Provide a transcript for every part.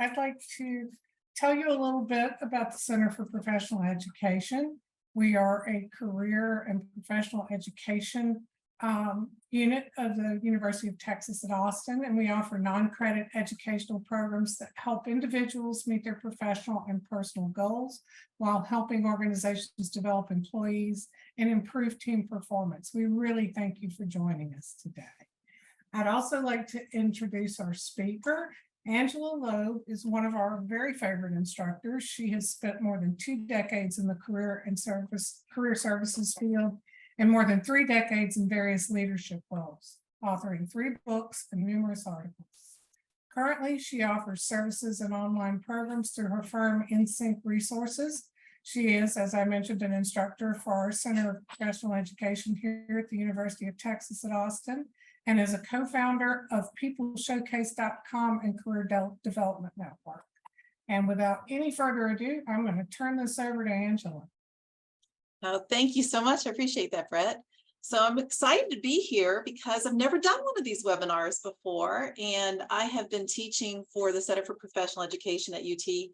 I'd like to tell you a little bit about the Center for Professional Education. We are a career and professional education unit of the University of Texas at Austin, and we offer non-credit educational programs that help individuals meet their professional and personal goals while helping organizations develop employees and improve team performance. We really thank you for joining us today. I'd also like to introduce our speaker. Angela Loëb is one of our very favorite instructors. She has spent more than 2 decades in the career services field and more than 3 decades in various leadership roles, authoring 3 books and numerous articles. Currently, she offers services and online programs through her firm InSync Resources. She is, as I mentioned, an instructor for our Center of Professional Education here at the University of Texas at Austin, and is a co-founder of peopleshowcase.com and Career Development Network. And without any further ado, I'm going to turn this over to Angela. Oh, thank you so much. I appreciate that, Brett. So I'm excited to be here because I've never done one of these webinars before, and I have been teaching for the Center for Professional Education at UT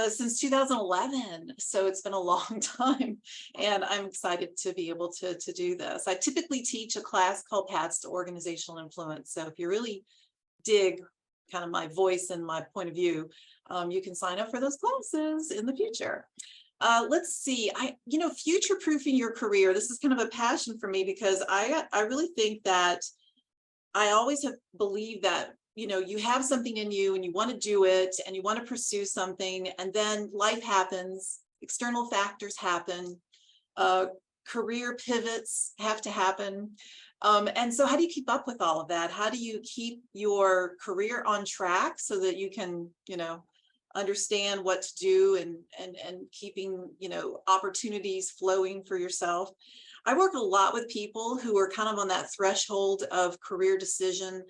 since 2011. So it's been a long time, and I'm excited to be able to do this. I typically teach a class called Paths to Organizational Influence. So if you really dig kind of my voice and my point of view, you can sign up for those classes in the future. Let's see, future-proofing your career. This is kind of a passion for me because I really think that I always have believed that you have something in you and you want to do it and you want to pursue something, and then life happens, external factors happen, career pivots have to happen. And so how do you keep up with all of that? How do you keep your career on track so that you can, understand what to do and keeping, opportunities flowing for yourself? I work a lot with people who are kind of on that threshold of career decision.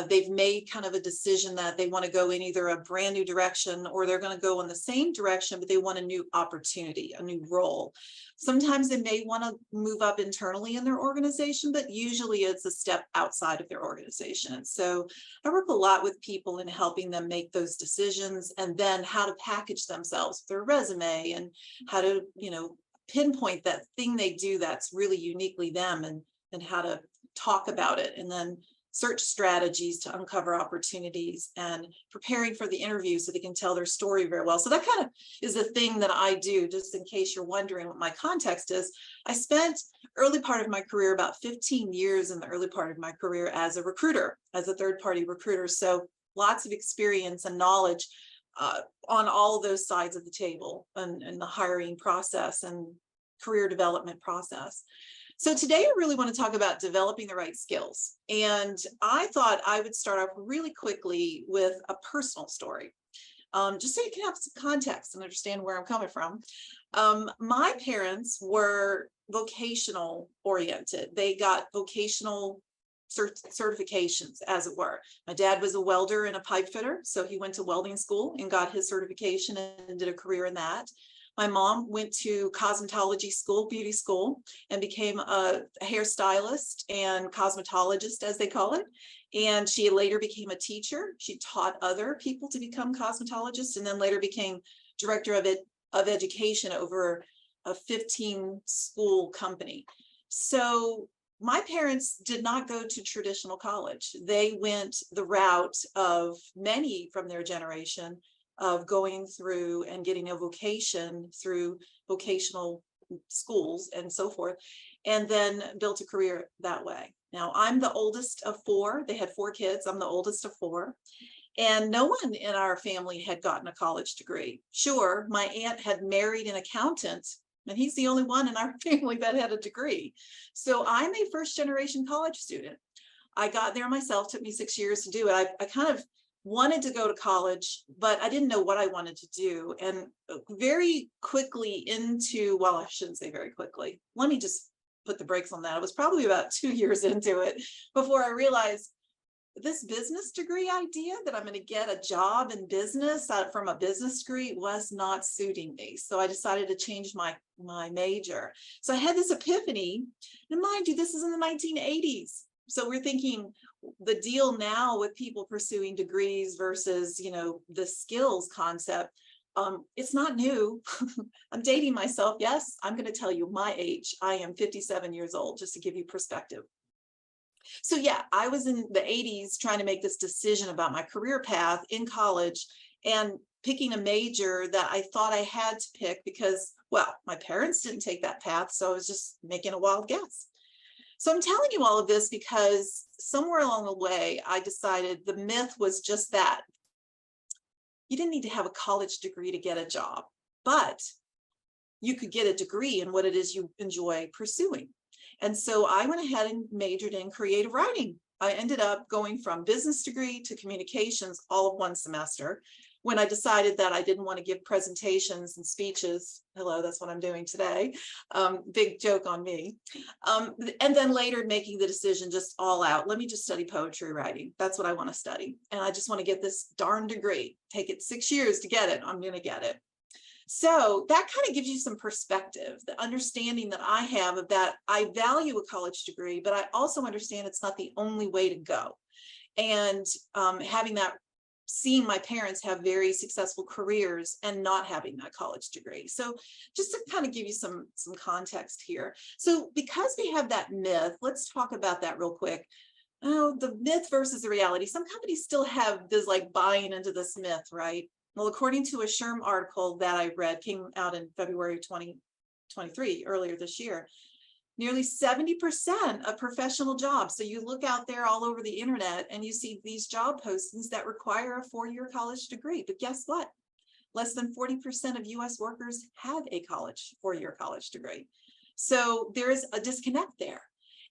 They've made kind of a decision that they want to go in either a brand new direction or they're going to go in the same direction, but they want a new opportunity, a new role. Sometimes they may want to move up internally in their organization, but usually it's a step outside of their organization. So I work a lot with people in helping them make those decisions, and then how to package themselves, their resume, and how to, pinpoint that thing they do that's really uniquely them, and how to talk about it, and then search strategies to uncover opportunities, and preparing for the interview so they can tell their story very well. So that kind of is the thing that I do, just in case you're wondering what my context is. I spent early part of my career, about 15 years in the early part of my career, as a recruiter, as a third-party recruiter. So lots of experience and knowledge on all of those sides of the table, and the hiring process and career development process. So today I really want to talk about developing the right skills. And I thought I would start off really quickly with a personal story, just so you can have some context and understand where I'm coming from. My parents were vocational oriented. They got vocational certifications, as it were. My dad was a welder and a pipe fitter, so he went to welding school and got his certification and did a career in that. My mom went to cosmetology school, beauty school, and became a hairstylist and cosmetologist, as they call it. And she later became a teacher. She taught other people to become cosmetologists, and then later became director of education over a 15-school company. So my parents did not go to traditional college. They went the route of many from their generation of going through and getting a vocation through vocational schools and so forth, and then built a career that way. Now, I'm the oldest of 4. They had 4 kids. I'm the oldest of 4. And no one in our family had gotten a college degree. Sure, my aunt had married an accountant, and he's the only one in our family that had a degree. So I'm a first-generation college student. I got there myself. Took me 6 years to do it. I kind of wanted to go to college, but I didn't know what I wanted to do. And very quickly well, I shouldn't say very quickly. Let me just put the brakes on that. I was probably about 2 years into it before I realized this business degree idea that I'm going to get a job in business from a business degree was not suiting me. So I decided to change my major. So I had this epiphany, and mind you, this is in the 1980s. So we're thinking the deal now with people pursuing degrees versus, the skills concept, it's not new. I'm dating myself. Yes, I'm going to tell you my age. I am 57 years old, just to give you perspective. So yeah, I was in the 80s trying to make this decision about my career path in college and picking a major that I thought I had to pick because, well, my parents didn't take that path. So I was just making a wild guess. So I'm telling you all of this because somewhere along the way, I decided the myth was just that. You didn't need to have a college degree to get a job, but you could get a degree in what it is you enjoy pursuing. And so I went ahead and majored in creative writing. I ended up going from business degree to communications all of one semester when I decided that I didn't want to give presentations and speeches. Hello, that's what I'm doing today. Big joke on me. And then later making the decision just all out. Let me just study poetry writing. That's what I want to study. And I just want to get this darn degree. Take it 6 years to get it. I'm going to get it. So that kind of gives you some perspective, the understanding that I have of that. I value a college degree, but I also understand it's not the only way to go. And having that, seeing my parents have very successful careers and not having that college degree. So just to kind of give you some context here. So because we have that myth, let's talk about that real quick. Oh, the myth versus the reality. Some companies still have this like buying into this myth, right? Well, according to a SHRM article that I read, came out in February 2023, earlier this year, nearly 70% of professional jobs. So you look out there all over the internet and you see these job postings that require a 4-year college degree. But guess what? Less than 40% of US workers have a 4-year college degree. So there is a disconnect there.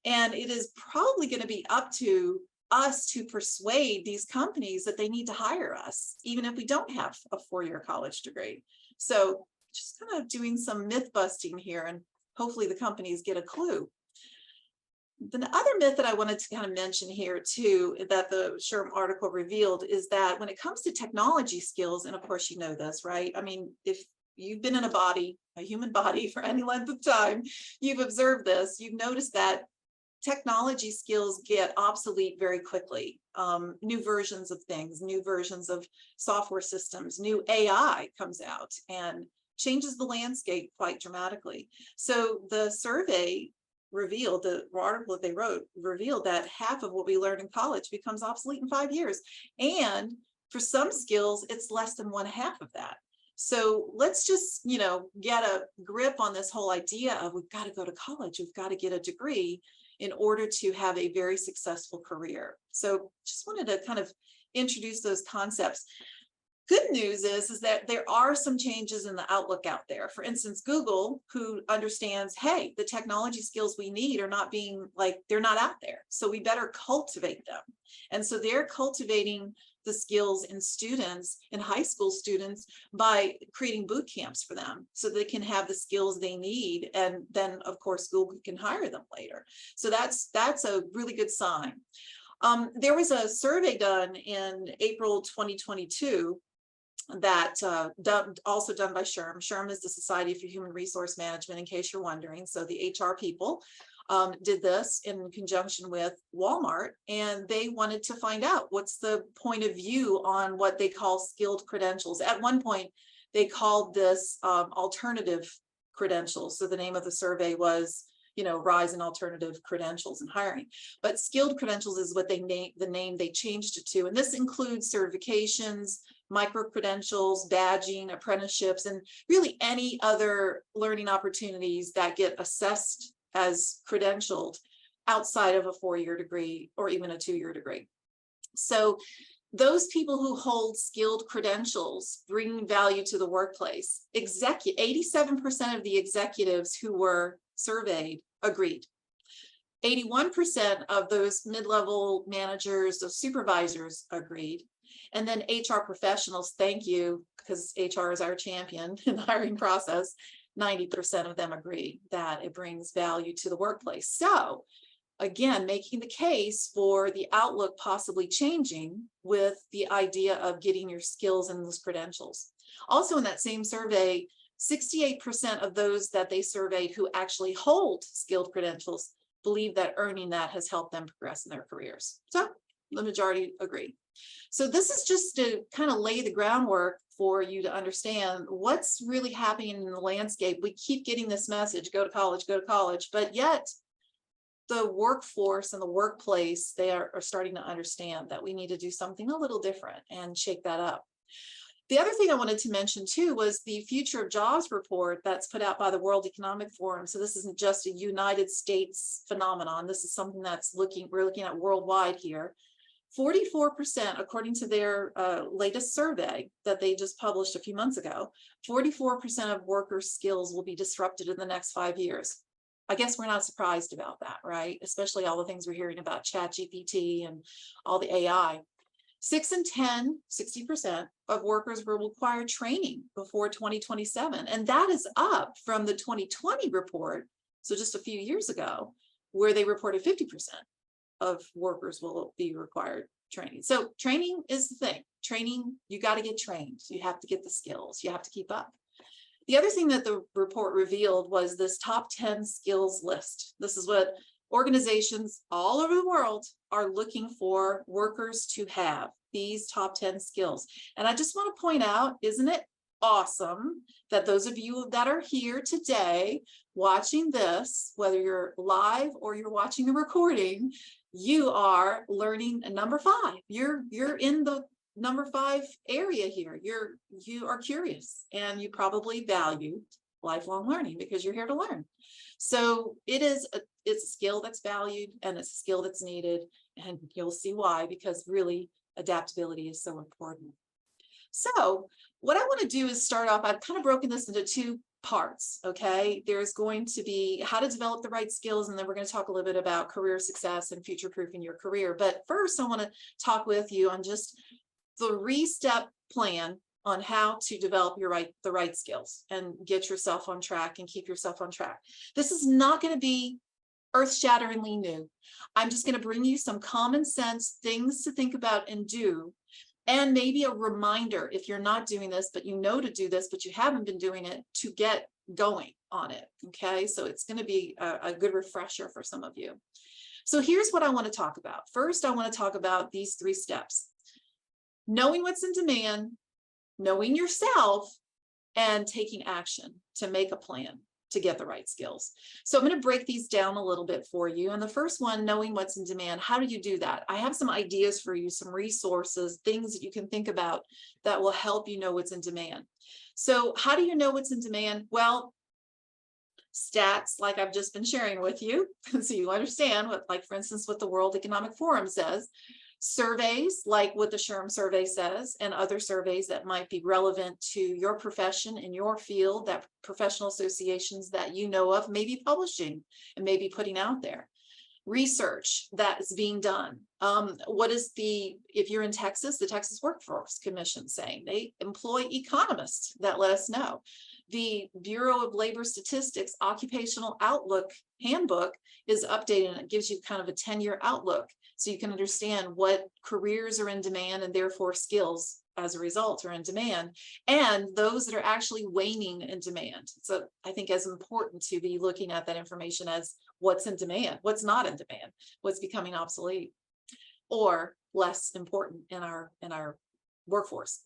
And it is probably going to be up to us to persuade these companies that they need to hire us, even if we don't have a 4-year college degree. So just kind of doing some myth busting here, and hopefully the companies get a clue. The other myth that I wanted to kind of mention here too, that the SHRM article revealed, is that when it comes to technology skills, and of course you know this, right? I mean, if you've been in a human body for any length of time, you've observed this, you've noticed that technology skills get obsolete very quickly. New versions of things, new versions of software systems, new AI comes out and changes the landscape quite dramatically. So the survey revealed, the article that they wrote revealed that half of what we learn in college becomes obsolete in 5 years. And for some skills, it's less than 1/2 of that. So let's just, get a grip on this whole idea of we've got to go to college, we've got to get a degree in order to have a very successful career. So just wanted to kind of introduce those concepts. Good news is that there are some changes in the outlook out there. For instance, Google, who understands, hey, the technology skills we need are not they're not out there. So we better cultivate them. And so they're cultivating the skills in students, in high school students, by creating boot camps for them so they can have the skills they need. And then of course, Google can hire them later. So that's a really good sign. There was a survey done in April 2022 that also done by SHRM. SHRM is the Society for Human Resource Management, in case you're wondering. So the HR people did this in conjunction with Walmart, and they wanted to find out what's the point of view on what they call skilled credentials. At one point, they called this alternative credentials. So the name of the survey was, rise in alternative credentials and hiring. But skilled credentials is what the name they changed it to. And this includes certifications, micro-credentials, badging, apprenticeships, and really any other learning opportunities that get assessed as credentialed outside of a 4-year degree or even a 2-year degree. So those people who hold skilled credentials bring value to the workplace. 87% of the executives who were surveyed agreed. 81% of those mid-level managers, those supervisors agreed. And then HR professionals, thank you, because HR is our champion in the hiring process, 90% of them agree that it brings value to the workplace. So again, making the case for the outlook possibly changing with the idea of getting your skills and those credentials. Also in that same survey, 68% of those that they surveyed who actually hold skilled credentials believe that earning that has helped them progress in their careers. So the majority agree. So this is just to kind of lay the groundwork for you to understand what's really happening in the landscape. We keep getting this message, go to college, but yet the workforce and the workplace, they are starting to understand that we need to do something a little different and shake that up. The other thing I wanted to mention too was the Future of Jobs report that's put out by the World Economic Forum. So this isn't just a United States phenomenon. This is something that's we're looking at worldwide here. 44%, according to their latest survey that they just published a few months ago, 44% of workers' skills will be disrupted in the next 5 years. I guess we're not surprised about that, right? Especially all the things we're hearing about ChatGPT and all the AI. 6 in 10, 60% of workers will require training before 2027. And that is up from the 2020 report, so just a few years ago, where they reported 50% of workers will be required training. So training is the thing. Training, you got to get trained. You have to get the skills. You have to keep up. The other thing that the report revealed was this top 10 skills list. This is what organizations all over the world are looking for workers to have, these top 10 skills. And I just want to point out, isn't it awesome that those of you that are here today watching this, whether you're live or you're watching the recording, you are learning number 5. You're in the number 5 area here. You are curious and you probably value lifelong learning because you're here to learn. So it's a skill that's valued and it's a skill that's needed, and you'll see why, because really adaptability is so important. So what I want to do is start off, I've kind of broken this into 2 parts, okay? There's going to be how to develop the right skills, and then we're going to talk a little bit about career success and future-proofing your career. But first, I want to talk with you on just the 3-step plan on how to develop the right skills and get yourself on track and keep yourself on track. This is not going to be earth-shatteringly new. I'm just going to bring you some common sense things to think about and do, and maybe a reminder if you're not doing this, but you know to do this, but you haven't been doing it, to get going on it. Okay, so it's going to be a good refresher for some of you. So here's what I want to talk about. First, I want to talk about these 3 steps: knowing what's in demand, knowing yourself, and taking action to make a plan to get the right skills. So I'm going to break these down a little bit for you. And the first one, knowing what's in demand. How do you do that? I have some ideas for you, some resources, things that you can think about that will help you know what's in demand. So how do you know what's in demand? Well, stats like I've just been sharing with you, so you understand what, like for instance, what the World Economic Forum says. Surveys like what the SHRM survey says, and other surveys that might be relevant to your profession in your field, that professional associations that you know of may be publishing and maybe putting out there. Research that is being done. What is if you're in Texas, the Texas Workforce Commission saying? They employ economists that let us know. The Bureau of Labor Statistics Occupational Outlook Handbook is updated, and it gives you kind of a 10-year outlook, so you can understand what careers are in demand and therefore skills as a result are in demand, and those that are actually waning in demand. So I think it's important to be looking at that information as what's in demand, what's not in demand, what's becoming obsolete or less important in our workforce.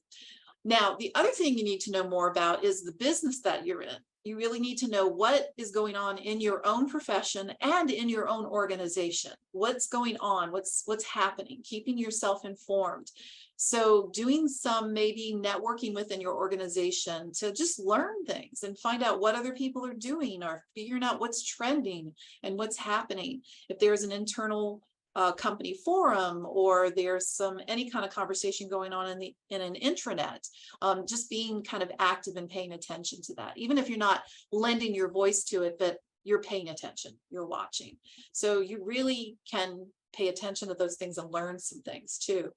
Now, the other thing you need to know more about is the business that you're in. You really need to know what is going on in your own profession and in your own organization. What's going on? What's happening? Keeping yourself informed. So doing some maybe networking within your organization to just learn things and find out what other people are doing, or figuring out what's trending and what's happening. If there's an internal company forum, or there's any kind of conversation going on in an intranet, just being kind of active and paying attention to that, even if you're not lending your voice to it, but you're paying attention, you're watching. So you really can pay attention to those things and learn some things too.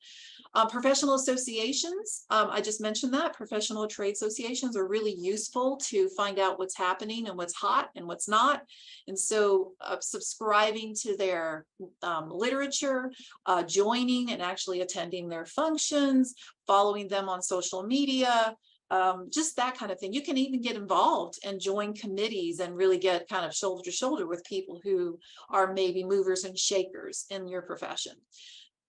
Professional associations, I just mentioned that professional trade associations are really useful to find out what's happening and what's hot and what's not. And so subscribing to their literature, joining and actually attending their functions, following them on social media, just that kind of thing. You can even get involved and join committees and really get kind of shoulder to shoulder with people who are maybe movers and shakers in your profession.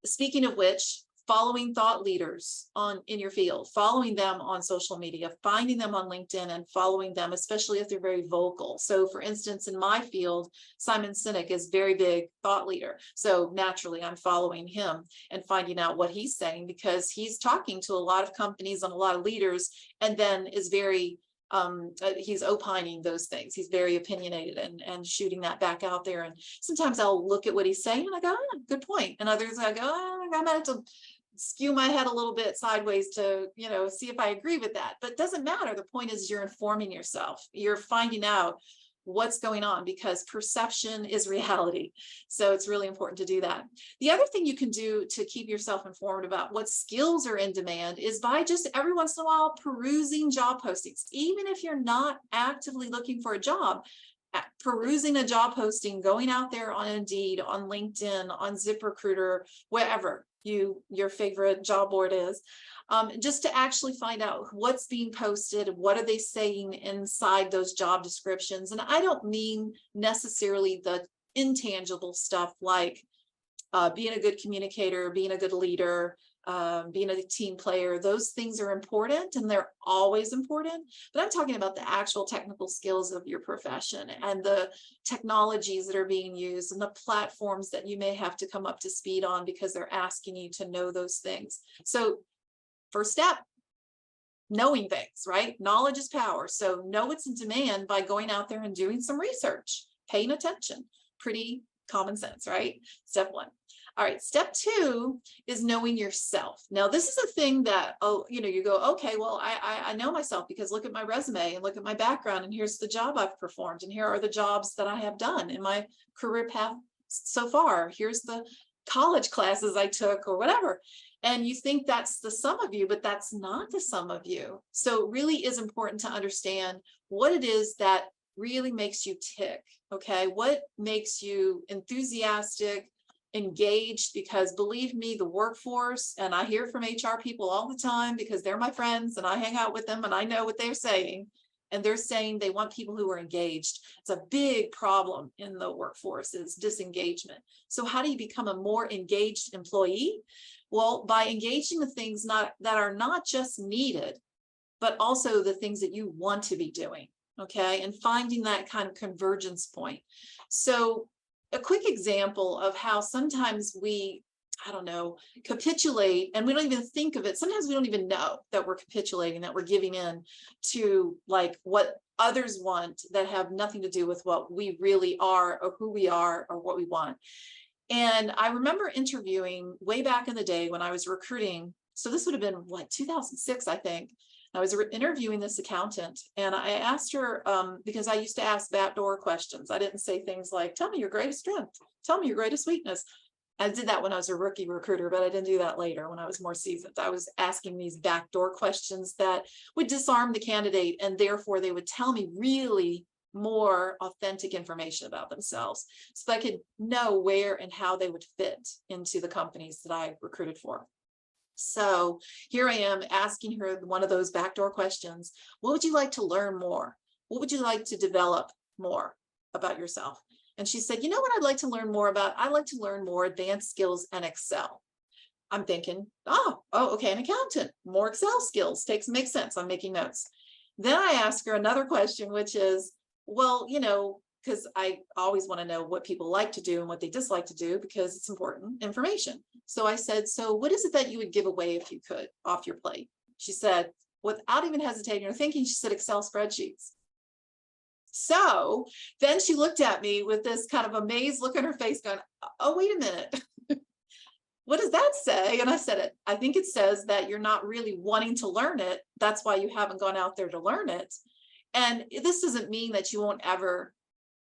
Speaking of which, following thought leaders in your field, following them on social media, finding them on LinkedIn and following them, especially if they're very vocal. So for instance, in my field, Simon Sinek is very big thought leader. So naturally I'm following him and finding out what he's saying, because he's talking to a lot of companies and a lot of leaders, and then is very he's opining those things. He's very opinionated and shooting that back out there. And sometimes I'll look at what he's saying and I go, oh, good point. And others I go, oh, I might have to skew my head a little bit sideways to, see if I agree with that. But it doesn't matter. The point is you're informing yourself. You're finding out what's going on, because perception is reality. So it's really important to do that. The other thing you can do to keep yourself informed about what skills are in demand is by just every once in a while perusing job postings. Even if you're not actively looking for a job, perusing a job posting, going out there on Indeed, on LinkedIn, on ZipRecruiter, wherever your favorite job board is, just to actually find out what's being posted, what are they saying inside those job descriptions. And I don't mean necessarily the intangible stuff like being a good communicator, being a good leader, being a team player. Those things are important and they're always important, but I'm talking about the actual technical skills of your profession and the technologies that are being used and the platforms that you may have to come up to speed on because they're asking you to know those things. So first step, knowing things, right? Knowledge is power. So know what's in demand by going out there and doing some research, paying attention. Pretty common sense, right? Step one. All right, step two is knowing yourself. Now, this is a thing that, you go, okay, well, I know myself because look at my resume and look at my background, and here's the job I've performed, and here are the jobs that I have done in my career path so far. Here's the college classes I took or whatever. And you think that's the sum of you, but that's not the sum of you. So it really is important to understand what it is that really makes you tick, okay? What makes you enthusiastic, engaged? Because believe me, the workforce, and I hear from HR people all the time because they're my friends and I hang out with them and I know what they're saying. And they're saying they want people who are engaged. It's a big problem in the workforce is disengagement. So how do you become a more engaged employee? Well, by engaging the things that are not just needed, but also the things that you want to be doing, okay? And finding that kind of convergence point. So a quick example of how sometimes we, capitulate, and we don't even think of it. Sometimes we don't even know that we're capitulating, that we're giving in to like what others want that have nothing to do with what we really are or who we are or what we want. And I remember interviewing way back in the day when I was recruiting. So this would have been what, 2006, I think. I was interviewing this accountant and I asked her, because I used to ask backdoor questions. I didn't say things like, tell me your greatest strength, tell me your greatest weakness. I did that when I was a rookie recruiter, but I didn't do that later when I was more seasoned. I was asking these backdoor questions that would disarm the candidate, and therefore they would tell me really more authentic information about themselves so I could know where and how they would fit into the companies that I recruited for. So here I am asking her one of those backdoor questions. What would you like to learn more? What would you like to develop more about yourself? And she said, you know what I'd like to learn more about? I'd like to learn more advanced skills and Excel. I'm thinking, okay, an accountant, more Excel skills, makes sense. I'm making notes. Then I ask her another question, which is, well, because I always want to know what people like to do and what they dislike to do because it's important information. So I said, so what is it that you would give away if you could off your plate? She said, without even hesitating or thinking, she said, Excel spreadsheets. So then she looked at me with this kind of amazed look on her face going, oh, wait a minute. What does that say? And I said, I think it says that you're not really wanting to learn it. That's why you haven't gone out there to learn it. And this doesn't mean that you won't ever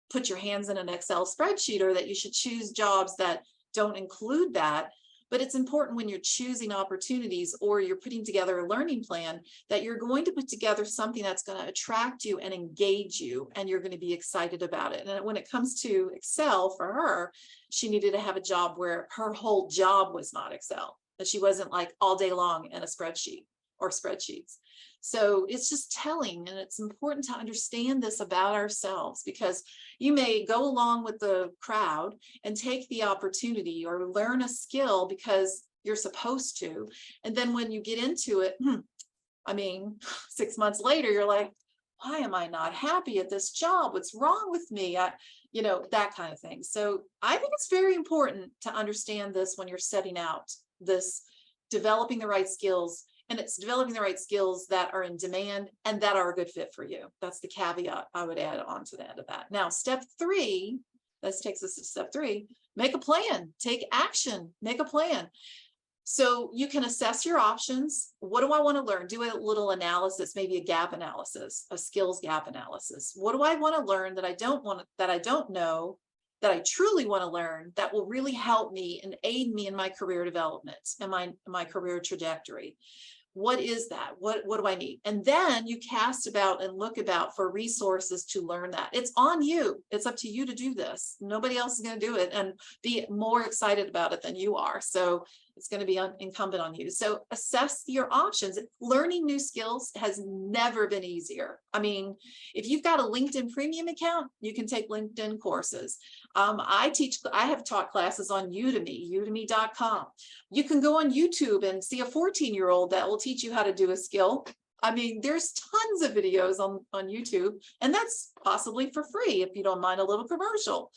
put your hands in an Excel spreadsheet or that you should choose jobs that don't include that. But it's important when you're choosing opportunities or you're putting together a learning plan that you're going to put together something that's going to attract you and engage you, and you're going to be excited about it. And when it comes to Excel for her, she needed to have a job where her whole job was not Excel, that she wasn't like all day long in a spreadsheet or spreadsheets. So it's just telling, and it's important to understand this about ourselves, because you may go along with the crowd and take the opportunity or learn a skill because you're supposed to. And then when you get into it, I mean, 6 months later, you're like, why am I not happy at this job? What's wrong with me? You know, that kind of thing. So I think it's very important to understand this when you're setting out this, developing the right skills. And it's developing the right skills that are in demand and that are a good fit for you. That's the caveat I would add on to the end of that. Now, step 3, this takes us to step 3, make a plan, take action, make a plan. So you can assess your options. What do I want to learn? Do a little analysis, maybe a gap analysis, a skills gap analysis. What do I want to learn that I don't know, that I truly want to learn, that will really help me and aid me in my career development and my career trajectory? What is that? What do I need? And then you cast about and look about for resources to learn that. It's on you. It's up to you to do this. Nobody else is going to do it and be more excited about it than you are. So it's going to be incumbent on you. So assess your options. Learning new skills has never been easier. I mean, if you've got a LinkedIn premium account, you can take LinkedIn courses. I have taught classes on Udemy, udemy.com. You can go on YouTube and see a 14-year-old that will teach you how to do a skill. I mean, there's tons of videos on YouTube, and that's possibly for free if you don't mind a little commercials.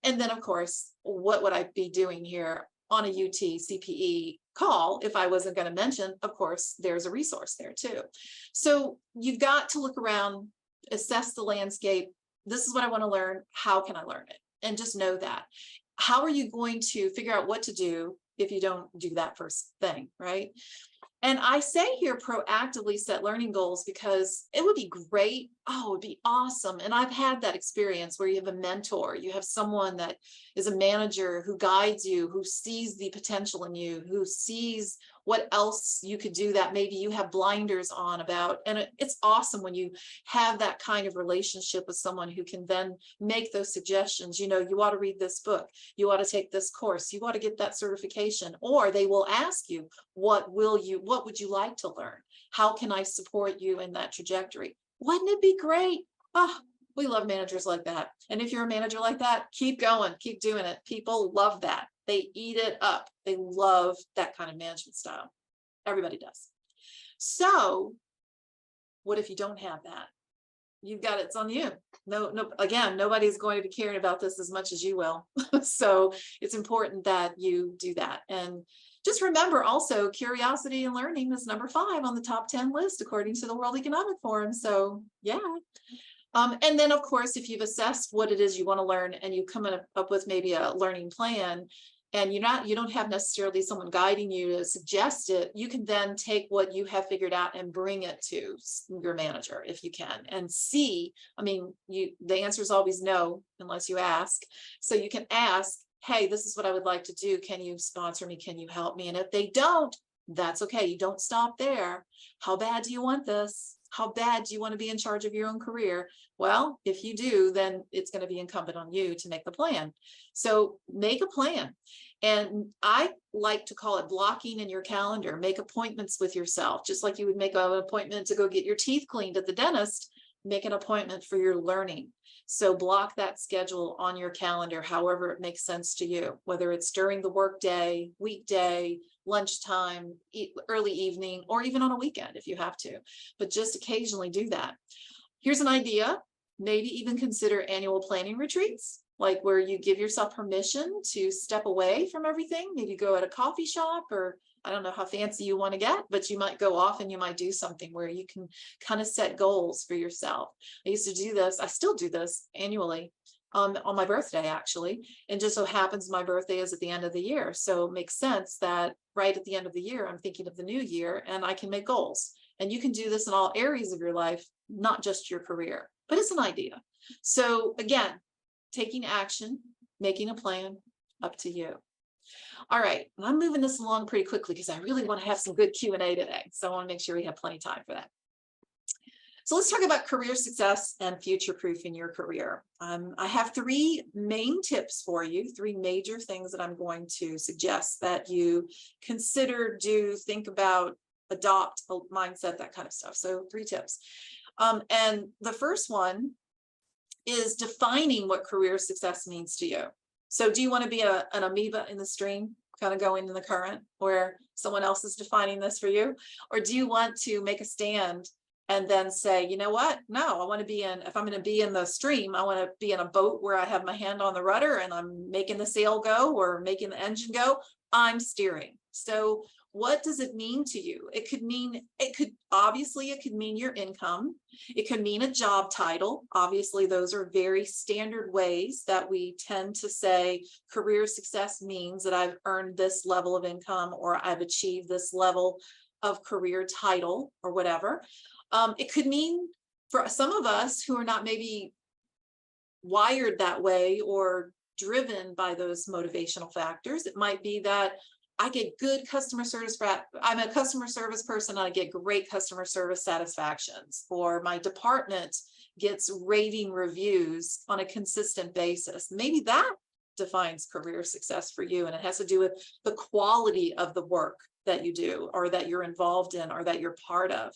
And then, of course, what would I be doing here on a UT CPE call if I wasn't going to mention, of course, there's a resource there too. So you've got to look around, assess the landscape. This is what I want to learn. How can I learn it? And just know that. How are you going to figure out what to do if you don't do that first thing, right? And I say here, proactively set learning goals, because it would be great. Oh, it would be awesome. And I've had that experience where you have a mentor, you have someone that is a manager who guides you, who sees the potential in you, who sees what else you could do that maybe you have blinders on about. And it's awesome when you have that kind of relationship with someone who can then make those suggestions. You know, you ought to read this book, you ought to take this course, you ought to get that certification. Or they will ask you, what would you like to learn? How can I support you in that trajectory? Wouldn't it be great? Oh, we love managers like that. And if you're a manager like that, keep going, keep doing it. People love that. They eat it up. They love that kind of management style. Everybody does. So what if you don't have that? You've got it's on you. Again, nobody's going to be caring about this as much as you will. So it's important that you do that. And just remember also, curiosity and learning is number 5 on the top 10 list, according to the World Economic Forum. So yeah. And then of course, if you've assessed what it is you want to learn and you come up with maybe a learning plan, and you don't have necessarily someone guiding you to suggest it, you can then take what you have figured out and bring it to your manager if you can, and see. I mean, the answer is always no unless you ask. So you can ask, hey, this is what I would like to do. Can you sponsor me? Can you help me? And if they don't, that's okay. You don't stop there. How bad do you want this? How bad do you want to be in charge of your own career? Well, if you do, then it's going to be incumbent on you to make the plan. So make a plan. And I like to call it blocking in your calendar. Make appointments with yourself, just like you would make an appointment to go get your teeth cleaned at the dentist. Make an appointment for your learning. So block that schedule on your calendar, however it makes sense to you, whether it's during the workday, weekday, lunchtime, early evening, or even on a weekend if you have to, but just occasionally do that. Here's an idea. Maybe even consider annual planning retreats, like where you give yourself permission to step away from everything. Maybe go at a coffee shop, or I don't know how fancy you want to get, but you might go off and you might do something where you can kind of set goals for yourself. I used to do this. I still do this annually on my birthday, actually. And just so happens my birthday is at the end of the year. So it makes sense that right at the end of the year, I'm thinking of the new year and I can make goals. And you can do this in all areas of your life, not just your career, but it's an idea. So again, taking action, making a plan, up to you. All right, and I'm moving this along pretty quickly because I really want to have some good Q&A today. So I want to make sure we have plenty of time for that. So let's talk about career success and future-proofing your career. I have 3 main tips for you, 3 major things that I'm going to suggest that you consider, do, think about, adopt a mindset, that kind of stuff. So 3 tips. And the first one is defining what career success means to you. So do you want to be an amoeba in the stream, kind of going in the current where someone else is defining this for you? Or do you want to make a stand and then say, you know what? No, I want to be in, if I'm going to be in the stream, I want to be in a boat where I have my hand on the rudder and I'm making the sail go or making the engine go. I'm steering. So what does it mean to you? It could mean your income. It could mean a job title. Obviously, those are very standard ways that we tend to say career success means that I've earned this level of income or I've achieved this level of career title or whatever. It could mean for some of us who are not maybe wired that way or driven by those motivational factors, it might be that I get good customer service. I'm a customer service person. And I get great customer service satisfactions, or my department gets raving reviews on a consistent basis. Maybe that defines career success for you. And it has to do with the quality of the work that you do or that you're involved in or that you're part of.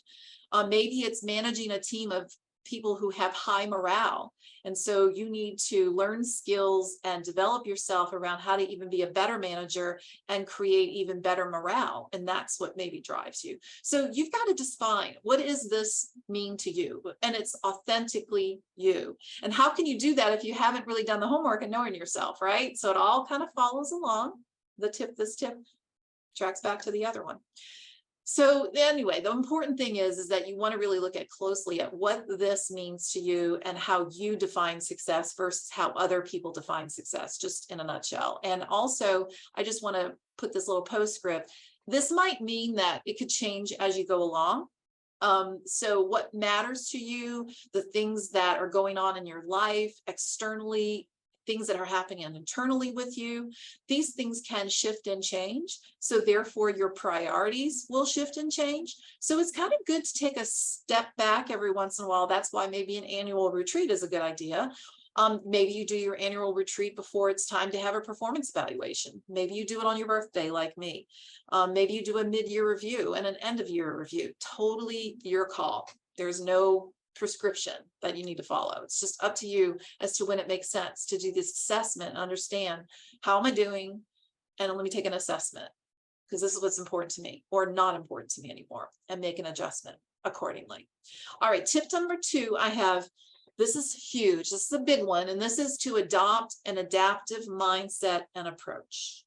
Maybe it's managing a team of people who have high morale. And so you need to learn skills and develop yourself around how to even be a better manager and create even better morale. And that's what maybe drives you. So you've got to define, what does this mean to you? And it's authentically you. And how can you do that if you haven't really done the homework and knowing yourself, right? So it all kind of follows along. This tip tracks back to the other one. So anyway, the important thing is that you want to really look closely at what this means to you and how you define success versus how other people define success, just in a nutshell. And also, I just want to put this little postscript. This might mean that it could change as you go along. So what matters to you, the things that are going on in your life externally, things that are happening internally with you, these things can shift and change. So therefore your priorities will shift and change. So it's kind of good to take a step back every once in a while. That's why maybe an annual retreat is a good idea. Maybe you do your annual retreat before it's time to have a performance evaluation. Maybe you do it on your birthday like me. Maybe you do a mid-year review and an end-of-year review. Totally your call. There's no prescription that you need to follow. It's just up to you as to when it makes sense to do this assessment and understand, how am I doing? And let me take an assessment, because this is what's important to me or not important to me anymore, and make an adjustment accordingly. All right, tip number 2 I have. This is huge. This is a big one. And this is to adopt an adaptive mindset and approach.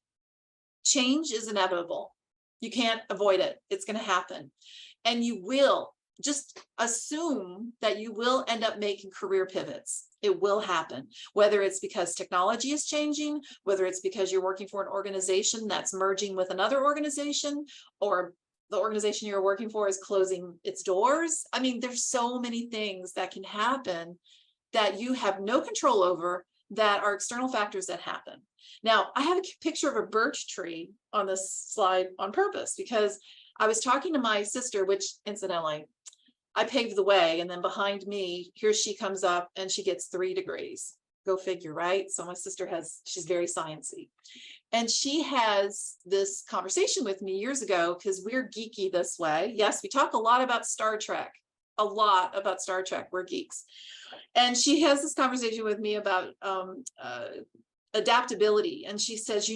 Change is inevitable. You can't avoid it. It's going to happen. And you will. Just assume that you will end up making career pivots. It will happen, whether it's because technology is changing, whether it's because you're working for an organization that's merging with another organization, or the organization you're working for is closing its doors. I mean, there's so many things that can happen that you have no control over, that are external factors that happen. Now, I have a picture of a birch tree on this slide on purpose, because I was talking to my sister, which incidentally, I paved the way, and then behind me, here she comes up and she gets 3 degrees. Go figure, right? So my sister she's very sciencey. And she has this conversation with me years ago, because we're geeky this way. Yes, we talk a lot about Star Trek, We're geeks. And she has this conversation with me about adaptability. And she says,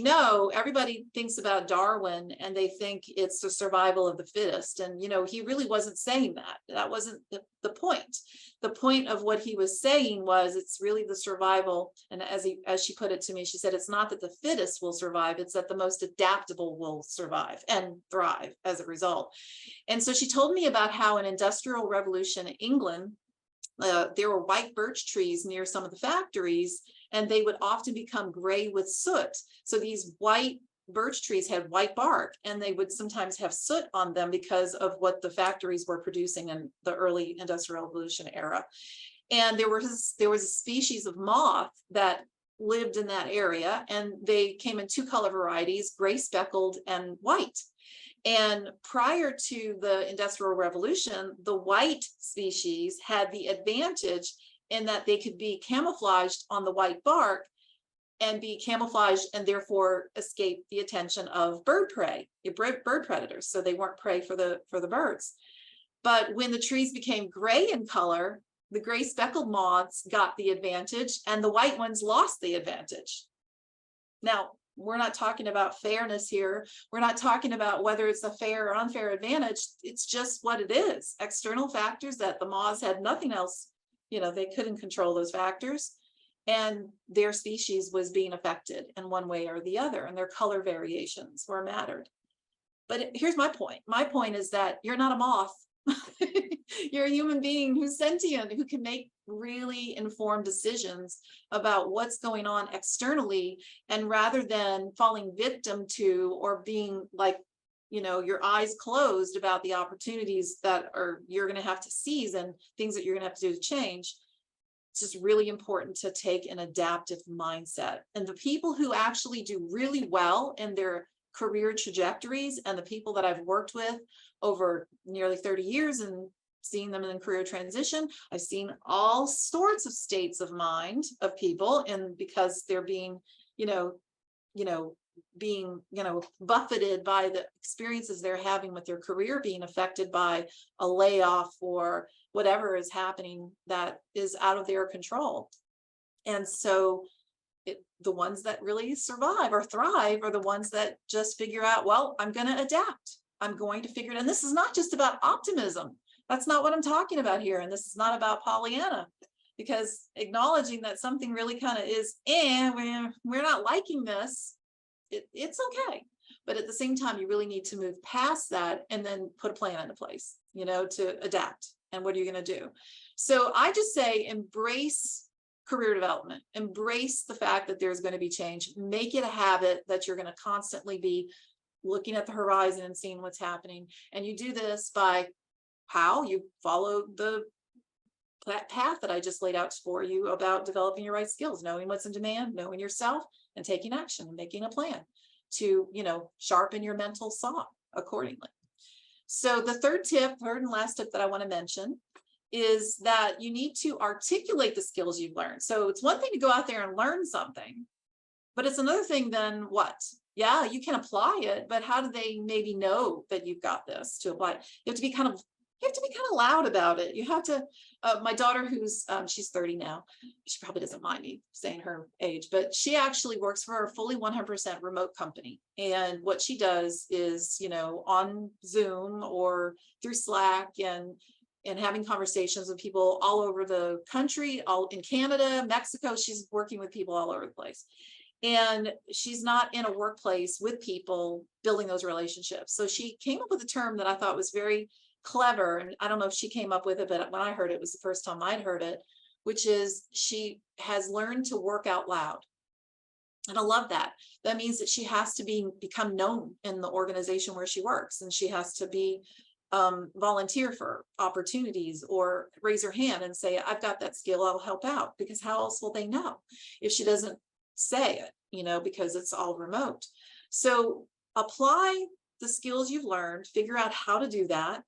everybody thinks about Darwin and they think it's the survival of the fittest. And, he really wasn't saying that. That wasn't the point. The point of what he was saying was, it's really the survival. And as she put it to me, she said, it's not that the fittest will survive, it's that the most adaptable will survive and thrive as a result. And so she told me about how in Industrial Revolution in England, there were white birch trees near some of the factories, and they would often become gray with soot. So these white birch trees had white bark, and they would sometimes have soot on them because of what the factories were producing in the early Industrial Revolution era. And there was a species of moth that lived in that area, and they came in 2 color varieties, gray speckled and white. And prior to the Industrial Revolution, the white species had the advantage in that they could be camouflaged on the white bark and be camouflaged and therefore escape the attention of bird predators. So they weren't prey for the birds. But when the trees became gray in color, the gray speckled moths got the advantage and the white ones lost the advantage. Now, we're not talking about fairness here. We're not talking about whether it's a fair or unfair advantage. It's just what it is. External factors that the moths had nothing else, they couldn't control those factors. And their species was being affected in one way or the other, and their color variations were mattered. But here's my point. My point is that you're not a moth. You're a human being who's sentient, who can make really informed decisions about what's going on externally. And rather than falling victim to or being like, your eyes closed about the opportunities that you're going to have to seize and things that you're going to have to do to change, it's just really important to take an adaptive mindset. And the people who actually do really well in their career trajectories, and the people that I've worked with over nearly 30 years and seeing them in career transition, I've seen all sorts of states of mind of people, and because they're being, buffeted by the experiences they're having with their career, being affected by a layoff or whatever is happening that is out of their control. And so the ones that really survive or thrive are the ones that just figure out, well, I'm going to adapt. I'm going to figure it out. And this is not just about optimism. That's not what I'm talking about here. And this is not about Pollyanna, because acknowledging that something really kind of is, we're not liking this, it's okay. But at the same time, you really need to move past that and then put a plan into place, to adapt. And what are you going to do? So I just say, embrace career development, embrace the fact that there's going to be change, make it a habit that you're going to constantly be looking at the horizon and seeing what's happening. And you do this by how you follow the path that I just laid out for you about developing your right skills, knowing what's in demand, knowing yourself, and taking action and making a plan to, sharpen your mental saw accordingly. So the third and last tip that I want to mention is that you need to articulate the skills you've learned. So it's one thing to go out there and learn something, but it's another thing then what? Yeah, you can apply it, but how do they maybe know that you've got this to apply? You have to be kind of loud about it. You have to, my daughter who's, she's 30 now, she probably doesn't mind me saying her age, but she actually works for a fully 100% remote company. And what she does is, on Zoom or through Slack and having conversations with people all over the country, all in Canada, Mexico, she's working with people all over the place. And she's not in a workplace with people building those relationships. So she came up with a term that I thought was very clever. And I don't know if she came up with it, but when I heard it, it was the first time I'd heard it, which is she has learned to work out loud. And I love that. That means that she has to become known in the organization where she works, and she has to be volunteer for opportunities or raise her hand and say, I've got that skill, I'll help out, because how else will they know if she doesn't say it, because it's all remote. So apply the skills you've learned, figure out how to do that.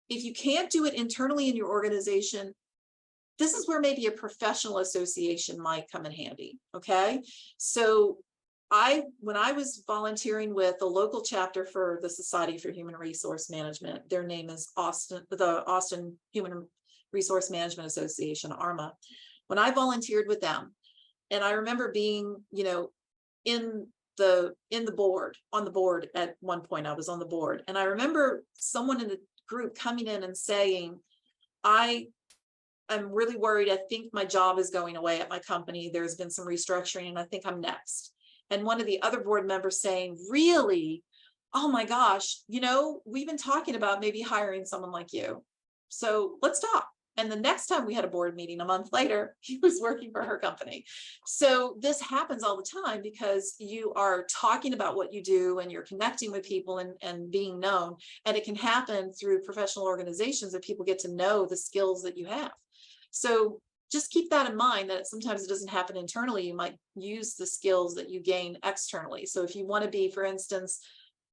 If you can't do it internally in your organization, this is where maybe a professional association might come in handy. Okay. So when I was volunteering with the local chapter for the Society for Human Resource Management, their name is the Austin Human Resource Management Association, ARMA. When I volunteered with them, and I remember being, on the board at one point, I was on the board, and I remember someone in the group coming in and saying, I'm really worried. I think my job is going away at my company. There's been some restructuring and I think I'm next. And one of the other board members saying, really? Oh my gosh, we've been talking about maybe hiring someone like you. So let's talk. And the next time we had a board meeting a month later, he was working for her company. So this happens all the time because you are talking about what you do and you're connecting with people and being known. And it can happen through professional organizations that people get to know the skills that you have. So just keep that in mind, that sometimes it doesn't happen internally. You might use the skills that you gain externally. So if you want to be, for instance,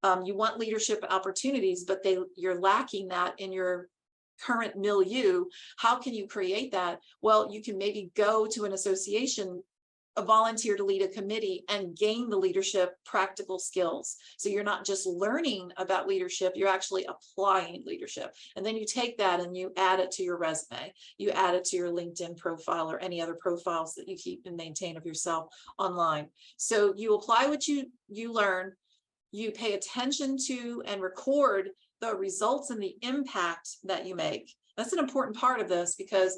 you want leadership opportunities, but you're lacking that in your current milieu, how can you create that? Well, you can maybe go to an association a volunteer to lead a committee and gain the leadership practical skills. So you're not just learning about leadership, you're actually applying leadership. And then you take that and you add it to your resume. You add it to your LinkedIn profile or any other profiles that you keep and maintain of yourself online. So you apply what you learn, you pay attention to and record the results and the impact that you make. That's an important part of this, because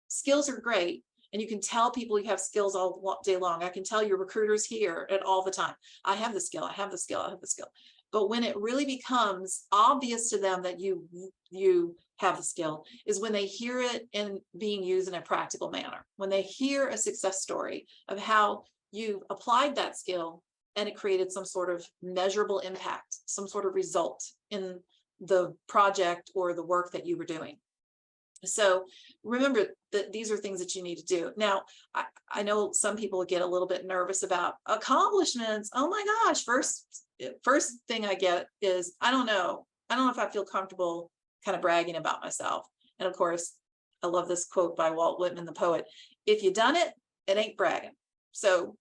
skills are great. And you can tell people you have skills all day long. I can tell your recruiters here at all the time, I have the skill, I have the skill, I have the skill. But when it really becomes obvious to them that you have the skill is when they hear it in being used in a practical manner. When they hear a success story of how you applied that skill and it created some sort of measurable impact, some sort of result in the project or the work that you were doing. So remember that these are things that you need to do. Now, I know some people get a little bit nervous about accomplishments. Oh my gosh, first thing I get is, I don't know if I feel comfortable kind of bragging about myself. And of course, I love this quote by Walt Whitman, the poet: if you done it, it ain't bragging. So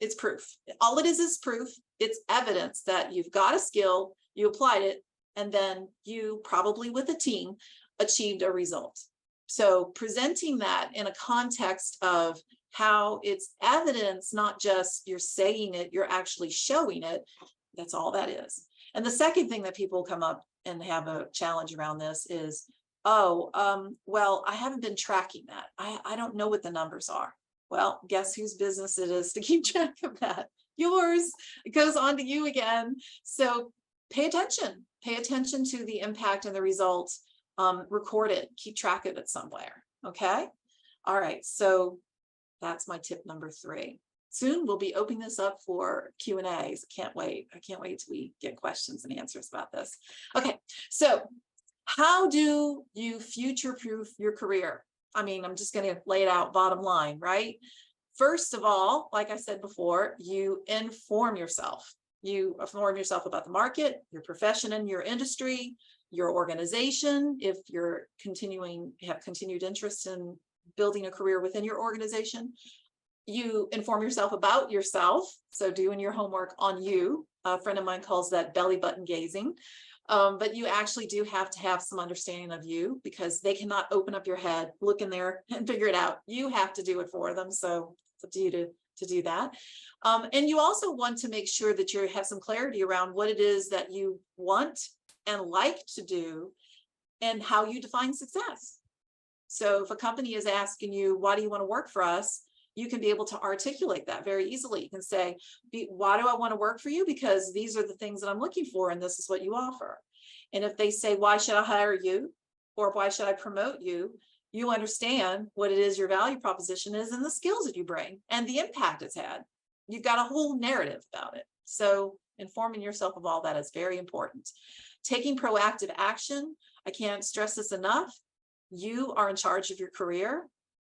it's proof. All it is proof. It's evidence that you've got a skill, you applied it, and then you probably with a team achieved a result. So presenting that in a context of how it's evidence, not just you're saying it, you're actually showing it. That's all that is. And the second thing that people come up and have a challenge around this is, well, I haven't been tracking that. I don't know what the numbers are. Well, guess whose business it is to keep track of that? Yours. It goes on to you again. So pay attention to the impact and the results. Record it, keep track of it somewhere. Okay. All right. So that's my tip number 3. Soon we'll be opening this up for Q&As. I can't wait till we get questions and answers about this. Okay. So how do you future-proof your career? I mean, I'm just going to lay it out bottom line, right? First of all, like I said before, you inform yourself. You inform yourself about the market, your profession and your industry, your organization, if you're have continued interest in building a career within your organization. You inform yourself about yourself, so doing your homework on you. A friend of mine calls that belly button gazing. But you actually do have to have some understanding of you, because they cannot open up your head, look in there and figure it out. You have to do it for them. So it's up to you to do that. And you also want to make sure that you have some clarity around what it is that you want and like to do and how you define success. So if a company is asking you, why do you want to work for us? You can be able to articulate that very easily. You can say, why do I want to work for you? Because these are the things that I'm looking for, and this is what you offer. And if they say, why should I hire you? Or why should I promote you? You understand what it is your value proposition is and the skills that you bring and the impact it's had. You've got a whole narrative about it. So informing yourself of all that is very important. Taking proactive action. I can't stress this enough. You are in charge of your career.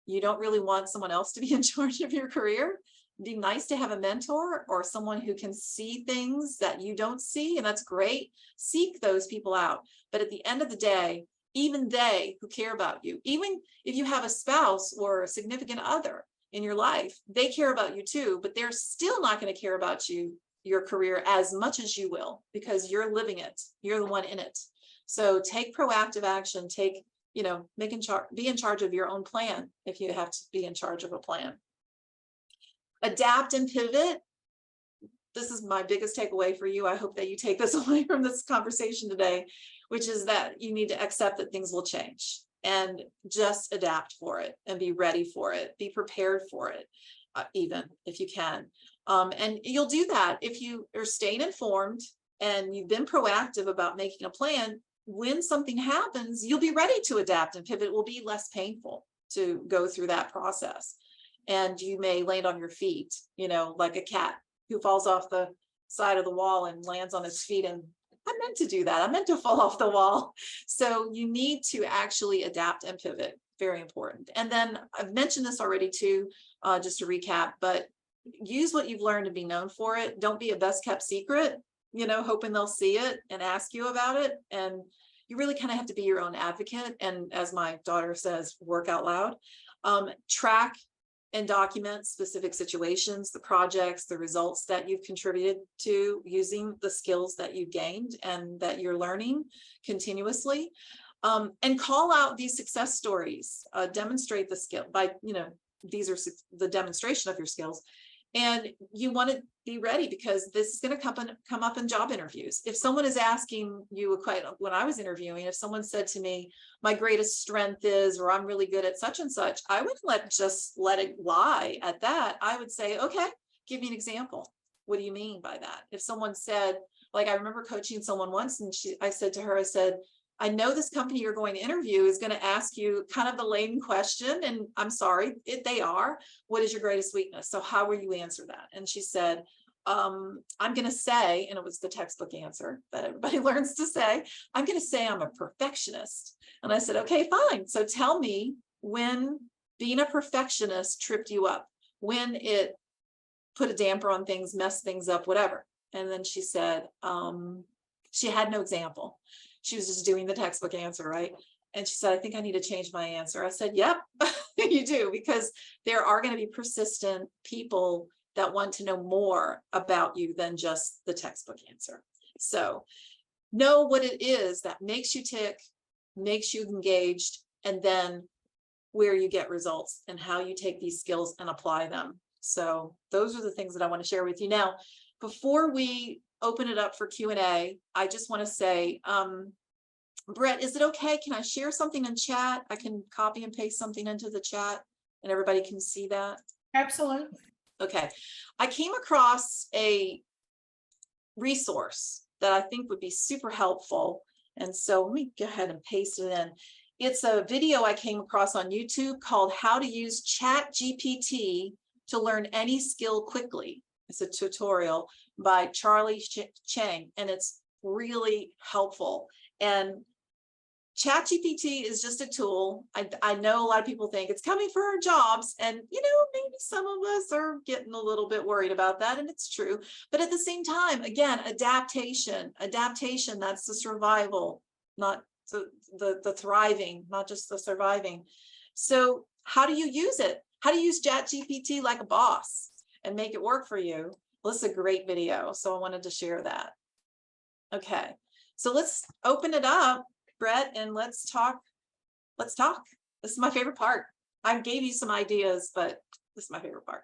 You don't really want someone else to be in charge of your career. It'd be nice to have a mentor or someone who can see things that you don't see, and that's great. Seek those people out. But at the end of the day, even they who care about you, even if you have a spouse or a significant other in your life, they care about you too, but they're still not going to care about your career as much as you will, because you're living it. You're the one in it. So take proactive action, be in charge of your own plan if you have to be in charge of a plan. Adapt and pivot. This is my biggest takeaway for you. I hope that you take this away from this conversation today, which is that you need to accept that things will change and just adapt for it and be ready for it. Be prepared for it, even if you can. And you'll do that if you are staying informed and you've been proactive about making a plan. When something happens, you'll be ready to adapt and pivot. It will be less painful to go through that process. And you may land on your feet, like a cat who falls off the side of the wall and lands on its feet. And I meant to do that. I meant to fall off the wall. So you need to actually adapt and pivot. Very important. And then I've mentioned this already too, just to recap, but use what you've learned to be known for it. Don't be a best kept secret, hoping they'll see it and ask you about it. And you really kind of have to be your own advocate. And as my daughter says, work out loud. Track and document specific situations, the projects, the results that you've contributed to using the skills that you gained and that you're learning continuously. And call out these success stories, demonstrate the skill by, these are the demonstration of your skills. And you want to be ready because this is going to come up in job interviews. If someone is asking you when I was interviewing, if someone said to me, my greatest strength is, or I'm really good at such and such, I wouldn't just let it lie at that. I would say, okay, give me an example. What do you mean by that? If someone said, like, I remember coaching someone once and I said to her, I know this company you're going to interview is going to ask you kind of the laden question, and I'm sorry, they are. What is your greatest weakness? So how will you answer that? And she said, I'm going to say, and it was the textbook answer that everybody learns to say, I'm going to say I'm a perfectionist. And I said, okay, fine. So tell me when being a perfectionist tripped you up, when it put a damper on things, messed things up, whatever. And then she said, she had no example. She was just doing the textbook answer, right? And she said, I think I need to change my answer. I said, yep, you do, because there are going to be persistent people that want to know more about you than just the textbook answer. So know what it is that makes you tick, makes you engaged, and then where you get results and how you take these skills and apply them. So those are the things that I want to share with you. Now, before we open it up for Q&A, I just want to say, Brett, is it okay? Can I share something in chat? I can copy and paste something into the chat and everybody can see that. Absolutely. Okay. I came across a resource that I think would be super helpful. And so let me go ahead and paste it in. It's a video I came across on YouTube called How to Use ChatGPT to Learn Any Skill Quickly. It's a tutorial by Charlie Chang, and it's really helpful. And ChatGPT is just a tool. I know a lot of people think it's coming for our jobs, and maybe some of us are getting a little bit worried about that, and it's true. But at the same time, again, adaptation, that's the survival, not the thriving, not just the surviving. So how do you use it? How do you use ChatGPT like a boss and make it work for you? Well, this is a great video, so I wanted to share that. Okay, so let's open it up, Brett, and let's talk. This is my favorite part. I gave you some ideas, but this is my favorite part.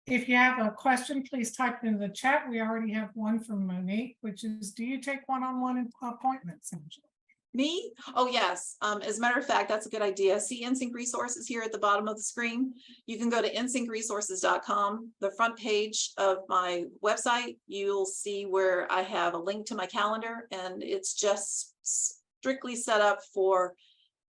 If you have a question, please type it in the chat. We already have one from Monique, which is, do you take one-on-one appointments, Angela? Me? Oh, yes. As a matter of fact, that's a good idea. See InSync resources here at the bottom of the screen. You can go to insyncresources.com. The front page of my website, you'll see where I have a link to my calendar, and it's just strictly set up for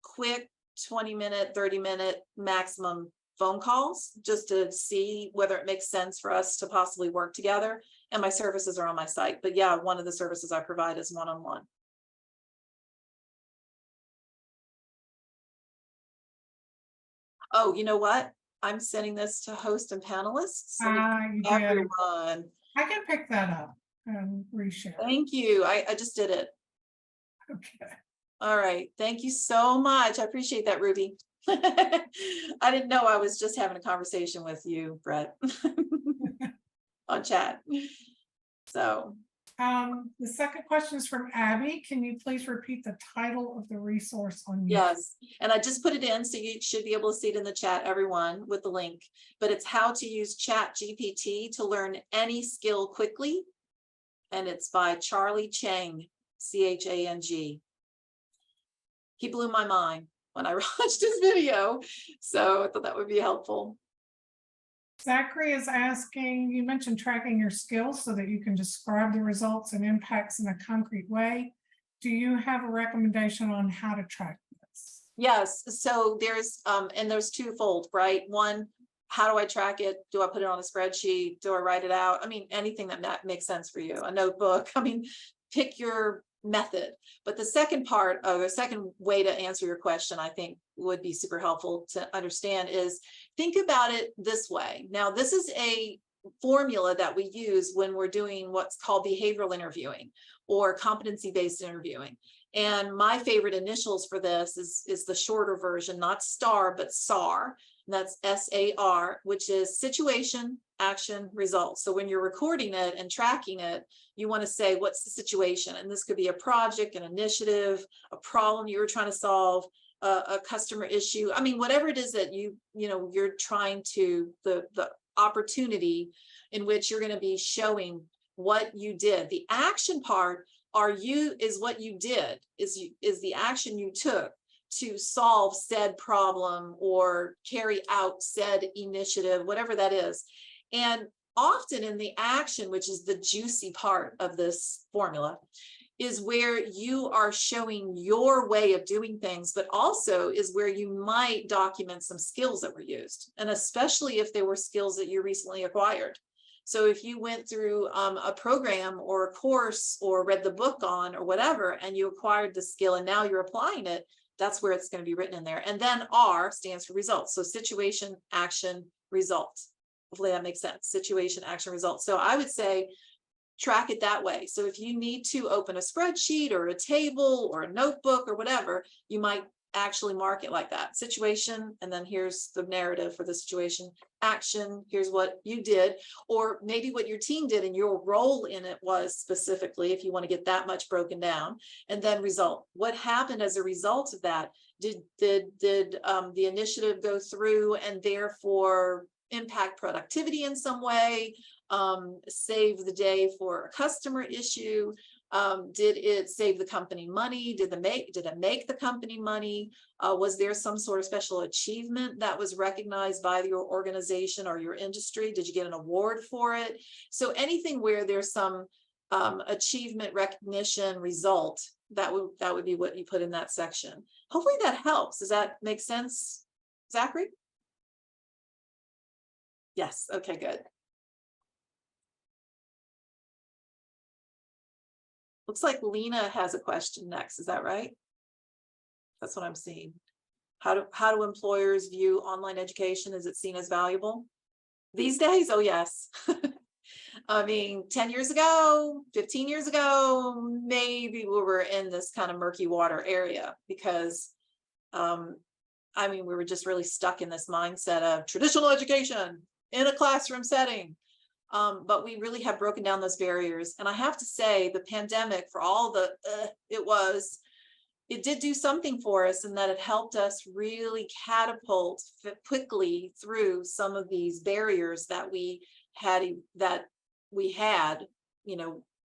quick 20-minute, 30-minute maximum phone calls, just to see whether it makes sense for us to possibly work together. And my services are on my site. But yeah, one of the services I provide is one-on-one. Oh, you know what? I'm sending this to host and panelists. Everyone. I can pick that up and reshare. Thank you. I just did it. Okay. All right. Thank you so much. I appreciate that, Ruby. I didn't know I was just having a conversation with you, Brett, on chat. So. The second question is from Abby. Can you please repeat the title of the resource on YouTube? Yes, and I just put it in, so you should be able to see it in the chat, everyone, with the link. But it's How to Use ChatGPT to Learn Any Skill Quickly, and it's by Charlie Chang, C-H-A-N-G. He blew my mind when I watched his video, so I thought that would be helpful. Zachary is asking, you mentioned tracking your skills so that you can describe the results and impacts in a concrete way. Do you have a recommendation on how to track this? Yes, so there's twofold, right? One, how do I track it? Do I put it on a spreadsheet? Do I write it out? I mean, anything that makes sense for you, a notebook. I mean, pick your method. But the second part, or the second way to answer your question, I think would be super helpful to understand is, think about it this way. Now, this is a formula that we use when we're doing what's called behavioral interviewing or competency-based interviewing. And my favorite initials for this is the shorter version, not STAR, but SAR. And that's SAR, which is situation, action, result. So when you're recording it and tracking it, you want to say, what's the situation? And this could be a project, an initiative, a problem you were trying to solve, a customer issue. I mean, whatever it is that you're trying to, the opportunity in which you're going to be showing what you did. The action part is what you did, is the action you took to solve said problem or carry out said initiative, whatever that is. And often in the action, which is the juicy part of this formula, is where you are showing your way of doing things, but also is where you might document some skills that were used, and especially if they were skills that you recently acquired. So if you went through a program or a course or read the book on or whatever, and you acquired the skill and now you're applying it, that's where it's going to be written in there. And then R stands for results. So situation, action, results. Hopefully that makes sense. Situation, action, results. So I would say track it that way. So if you need to open a spreadsheet or a table or a notebook or whatever, you might actually mark it like that. Situation, and then here's the narrative for the situation. Action, here's what you did, or maybe what your team did and your role in it was specifically, if you want to get that much broken down. And then result. What happened as a result of that? Did the initiative go through and therefore impact productivity in some way? Save the day for a customer issue? Did it save the company money? Did it make the company money? Was there some sort of special achievement that was recognized by your organization or your industry? Did you get an award for it? So anything where there's some achievement, recognition, result, that would be what you put in that section. Hopefully that helps. Does that make sense, Zachary? Yes. Okay, good. Looks like Lena has a question next. Is that right? That's what I'm seeing. How do employers view online education? Is it seen as valuable these days? Oh, yes. I mean, 10 years ago, 15 years ago, maybe we were in this kind of murky water area because, I mean, we were just really stuck in this mindset of traditional education in a classroom setting. But we really have broken down those barriers. And I have to say, the pandemic, for all it did do something for us, in that it helped us really catapult quickly through some of these barriers that we had,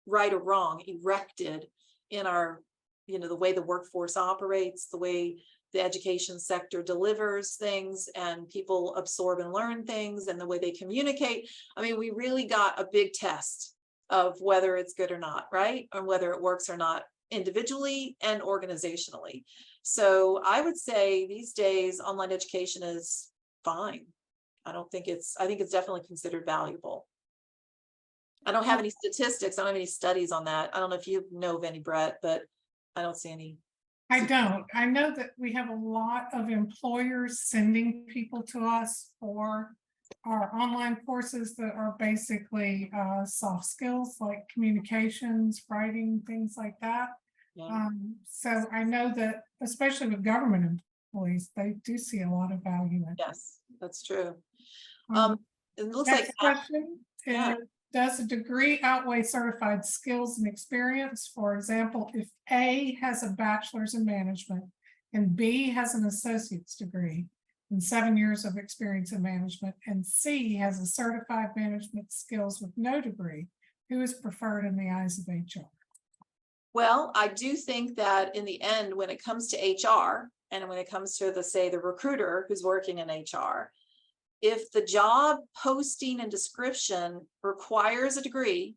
right or wrong, erected in our, the way the workforce operates, the way the education sector delivers things and people absorb and learn things, and the way they communicate. I mean, we really got a big test of whether it's good or not, right? Or whether it works or not, individually and organizationally. So I would say these days, online education is fine. I think it's definitely considered valuable. I don't have any statistics. I don't have any studies on that. I don't know if you know of any, Brett, but I don't see any. I don't. I know that we have a lot of employers sending people to us for our online courses that are basically soft skills like communications, writing, things like that. Yeah. So I know that, especially with government employees, they do see a lot of value in it. Yes, that's true. It looks Next like question yeah. is, does a degree outweigh certified skills and experience? For example, if A has a bachelor's in management and B has an associate's degree and 7 years of experience in management, and C has a certified management skills with no degree, who is preferred in the eyes of HR? Well, I do think that in the end, when it comes to HR and when it comes to the recruiter who's working in HR, if the job posting and description requires a degree,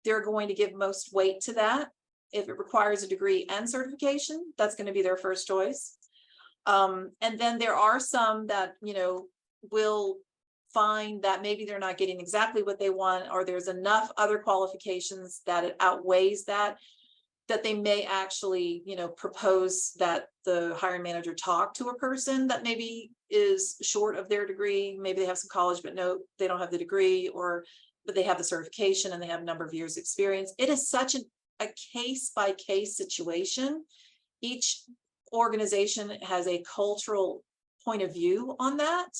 they're going to give most weight to that. If it requires a degree and certification, that's going to be their first choice. And then there are some that, will find that maybe they're not getting exactly what they want, or there's enough other qualifications that it outweighs that they may actually, propose that the hiring manager talk to a person that maybe is short of their degree. Maybe they have some college, but no, they don't have the degree, but they have the certification and they have a number of years experience. It is such a case-by-case situation. Each organization has a cultural point of view on that.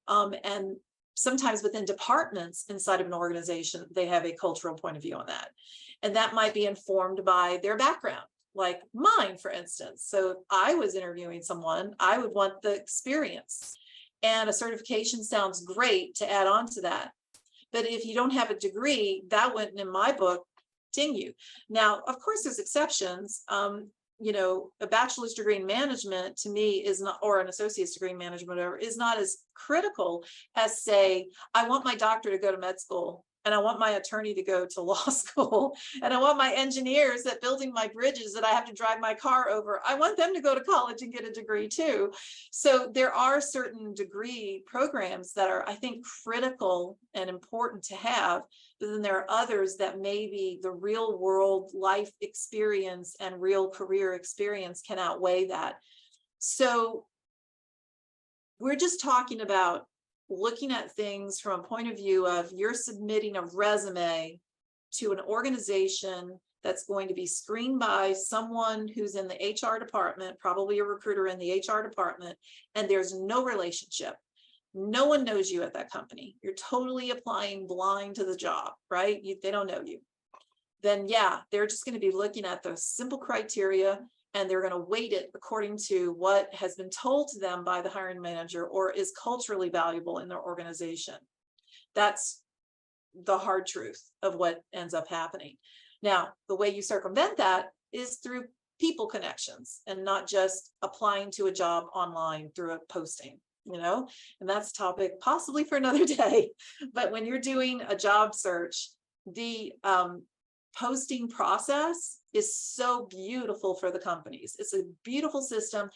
And sometimes within departments inside of an organization, they have a cultural point of view on that. And that might be informed by their background, like mine, for instance. So if I was interviewing someone, I would want the experience. And a certification sounds great to add on to that. But if you don't have a degree, that wouldn't, in my book, ding you. Now, of course, there's exceptions. You know, a bachelor's degree in management to me is not, or an associate's degree in management, whatever, is not as critical as, say, I want my doctor to go to med school, and I want my attorney to go to law school, and I want my engineers that building my bridges that I have to drive my car over, I want them to go to college and get a degree too. So there are certain degree programs that are, I think, critical and important to have. But then there are others that maybe the real world life experience and real career experience can outweigh that. So we're just talking about looking at things from a point of view of you're submitting a resume to an organization that's going to be screened by someone who's in the HR department, probably a recruiter in the HR department, and there's no relationship. No one knows you at that company. You're totally applying blind to the job, right? They don't know you. Then yeah, they're just going to be looking at those simple criteria, and they're going to weight it according to what has been told to them by the hiring manager or is culturally valuable in their organization. That's the hard truth of what ends up happening. Now, the way you circumvent that is through people connections and not just applying to a job online through a posting. You know, and that's a topic possibly for another day. But when you're doing a job search, the posting process is so beautiful for the companies. It's a beautiful system,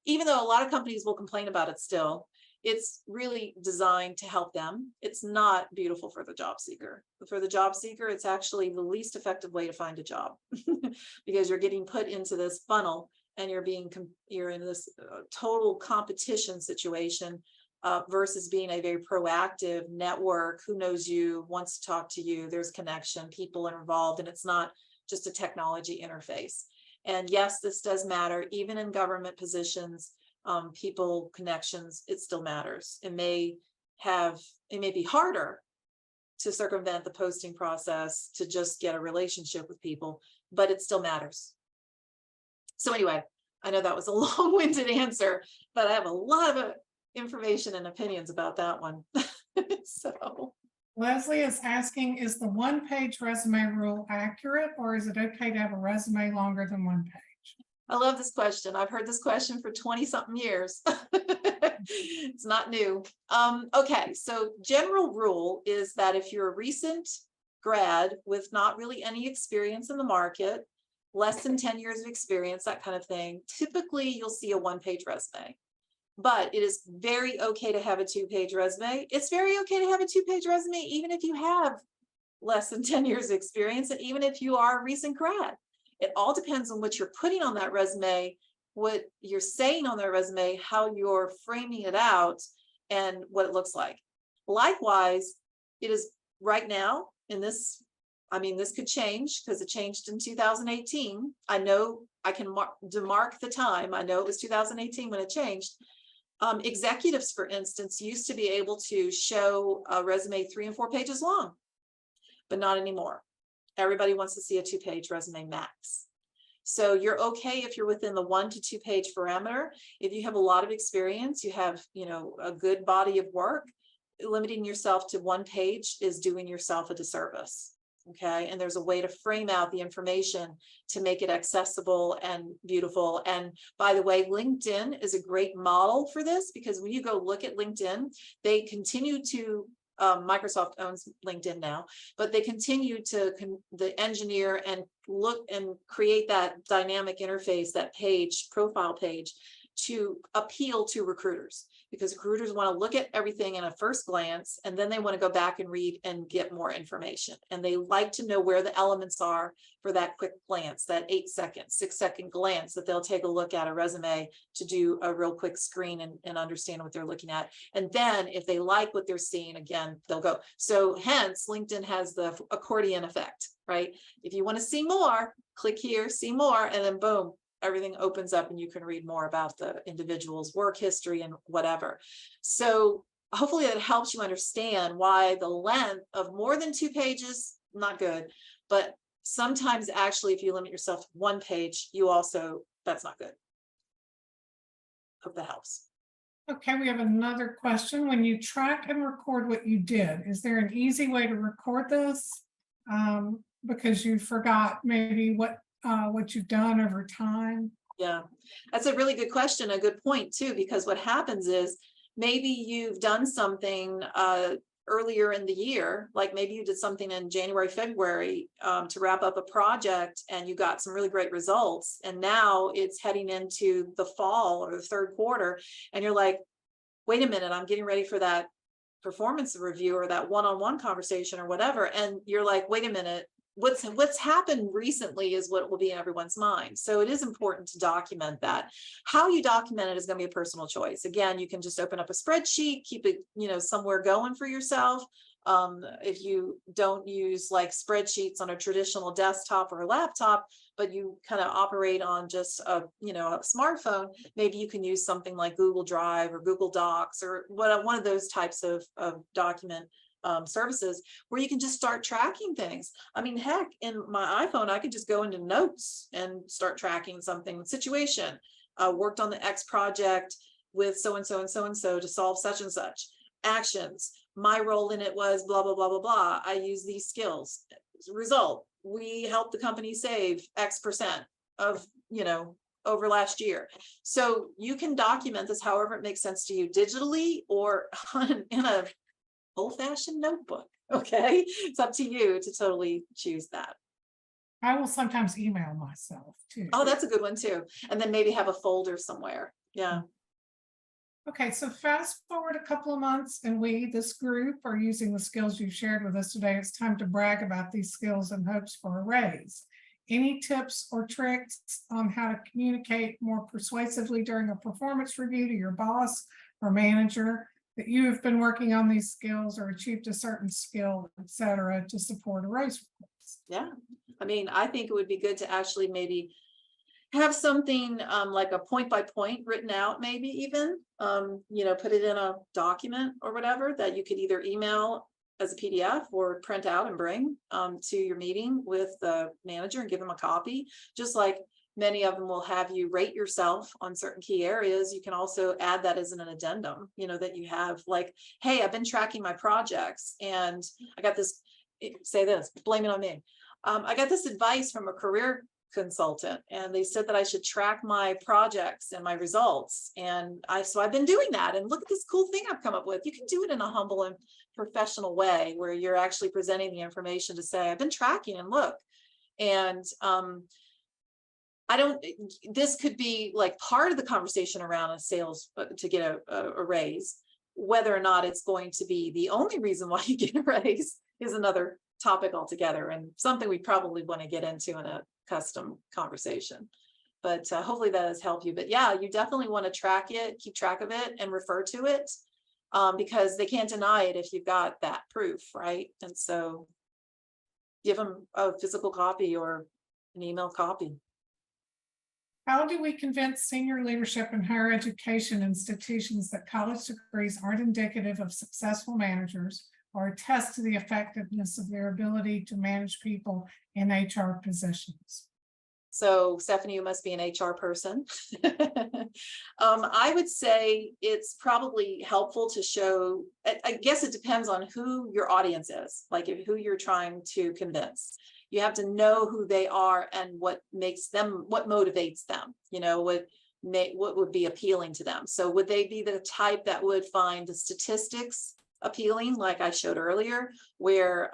even though a lot of companies will complain about it still. It's really designed to help them. It's not beautiful for the job seeker. For the job seeker, it's actually the least effective way to find a job because you're getting put into this funnel and you're in this total competition situation versus being a very proactive network. Who knows you, wants to talk to you, there's connection, people are involved, and it's not just a technology interface. And yes, this does matter, even in government positions, people connections, it still matters. It may be harder to circumvent the posting process to just get a relationship with people, but it still matters. So anyway, I know that was a long-winded answer, but I have a lot of information and opinions about that one. So Leslie is asking, is the one-page resume rule accurate, or is it okay to have a resume longer than one page? I love this question. I've heard this question for 20-something years. It's not new. Okay, so general rule is that if you're a recent grad with not really any experience in the market, less than 10 years of experience, that kind of thing, typically you'll see a one-page resume. But it is very okay to have a two-page resume. It's very okay to have a two-page resume, even if you have less than 10 years of experience, and even if you are a recent grad. It all depends on what you're putting on that resume, what you're saying on that resume, how you're framing it out, and what it looks like. Likewise, it is right now in this, I mean, this could change because it changed in 2018. I know I can mark the time. I know it was 2018 when it changed. Executives, for instance, used to be able to show a resume 3 and 4 pages long, but not anymore. Everybody wants to see a 2-page resume max. So you're okay if you're within the 1 to 2 page parameter. If you have a lot of experience, you have, you know, a good body of work, limiting yourself to 1 page is doing yourself a disservice. Okay, and there's a way to frame out the information to make it accessible and beautiful. And by the way, LinkedIn is a great model for this, because when you go look at LinkedIn, they continue to Microsoft owns LinkedIn now, but they continue to the engineer and look and create that dynamic interface, that page, profile page, to appeal to recruiters, because recruiters want to look at everything in a first glance, and then they want to go back and read and get more information. And they like to know where the elements are for that quick glance, that 8-second, 6-second glance that they'll take a look at a resume to do a real quick screen and understand what they're looking at. And then if they like what they're seeing, again, they'll go. So hence, LinkedIn has the accordion effect, right? If you want to see more, click here, see more, and then boom, everything opens up and you can read more about the individual's work history and whatever. So hopefully it helps you understand why the length of more than 2 pages, not good, but sometimes actually, if you limit yourself to 1 page, that's not good. Hope that helps. Okay, we have another question. When you track and record what you did, is there an easy way to record this? Because you forgot maybe what you've done over time. Yeah, that's a really good question, a good point too, because what happens is maybe you've done something earlier in the year, like maybe you did something in January, February to wrap up a project and you got some really great results. And now it's heading into the fall or the third quarter. And you're like, wait a minute, I'm getting ready for that performance review or that one-on-one conversation or whatever. And you're like, wait a minute, what's happened recently is what will be in everyone's mind. So it is important to document that. How you document it is going to be a personal choice. Again, you can just open up a spreadsheet, keep it, somewhere going for yourself. If you don't use like spreadsheets on a traditional desktop or a laptop, but you kind of operate on just a smartphone, maybe you can use something like Google Drive or Google Docs or one of those types of document services where you can just start tracking things. I mean, heck, in my iPhone, I could just go into notes and start tracking something. Situation, worked on the X project with so-and-so and so-and-so to solve such and such. Actions, my role in it was blah, blah, blah, blah, blah. I use these skills. Result, we helped the company save X% of, over last year. So you can document this however it makes sense to you, digitally or in a old-fashioned notebook. Okay, it's up to you to totally choose that. I will sometimes email myself too. Oh, that's a good one too. And then maybe have a folder somewhere. Yeah. Okay, so fast forward a couple of months and this group, are using the skills you've shared with us today. It's time to brag about these skills in hopes for a raise. Any tips or tricks on how to communicate more persuasively during a performance review to your boss or manager that you have been working on these skills or achieved a certain skill, etc., to support a raise request? Yeah, I mean, I think it would be good to actually maybe have something like a point by point written out, maybe even, put it in a document or whatever that you could either email as a PDF or print out and bring to your meeting with the manager and give them a copy. Just like many of them will have you rate yourself on certain key areas. You can also add that as an addendum, that you have like, hey, I've been tracking my projects and I got this, say this, blame it on me. I got this advice from a career consultant and they said that I should track my projects and my results. And so I've been doing that, and look at this cool thing I've come up with. You can do it in a humble and professional way where you're actually presenting the information to say, I've been tracking and look. And this could be like part of the conversation around a sales to get a raise. Whether or not it's going to be the only reason why you get a raise is another topic altogether, and something we probably want to get into in a custom conversation. But hopefully that has helped you. But yeah, you definitely want to track it, keep track of it, and refer to it because they can't deny it if you've got that proof, right? And so give them a physical copy or an email copy. How do we convince senior leadership in higher education institutions that college degrees aren't indicative of successful managers or attest to the effectiveness of their ability to manage people in HR positions? So Stephanie, you must be an HR person. I would say it's probably helpful to show, I guess it depends on who your audience is, like who you're trying to convince. You have to know who they are and what makes them, what motivates them, what would be appealing to them. So would they be the type that would find the statistics appealing, like I showed earlier, where,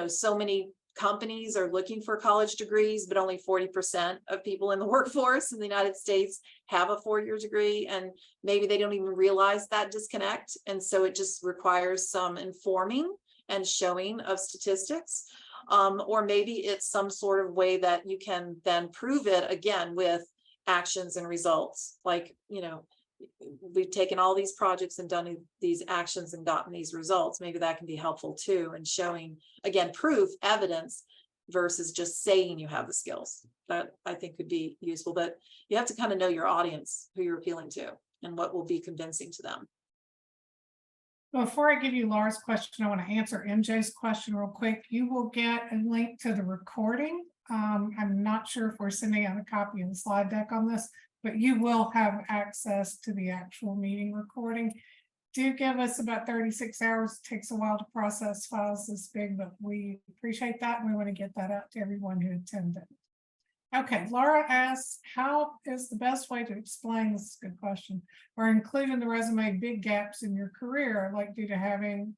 so many companies are looking for college degrees, but only 40% of people in the workforce in the United States have a 4-year degree, and maybe they don't even realize that disconnect. And so it just requires some informing and showing of statistics. Or maybe it's some sort of way that you can then prove it again with actions and results. Like, we've taken all these projects and done these actions and gotten these results. Maybe that can be helpful too, and showing, again, proof, evidence versus just saying you have the skills. That I think could be useful, but you have to kind of know your audience, who you're appealing to and what will be convincing to them. Before I give you Laura's question, I want to answer MJ's question real quick. You will get a link to the recording. I'm not sure if we're sending out a copy of the slide deck on this, but you will have access to the actual meeting recording. Do give us about 36 hours. It takes a while to process files this big, but we appreciate that. And we want to get that out to everyone who attended. Okay, Laura asks, how is the best way to explain, this is a good question, or include in the resume big gaps in your career, like due to having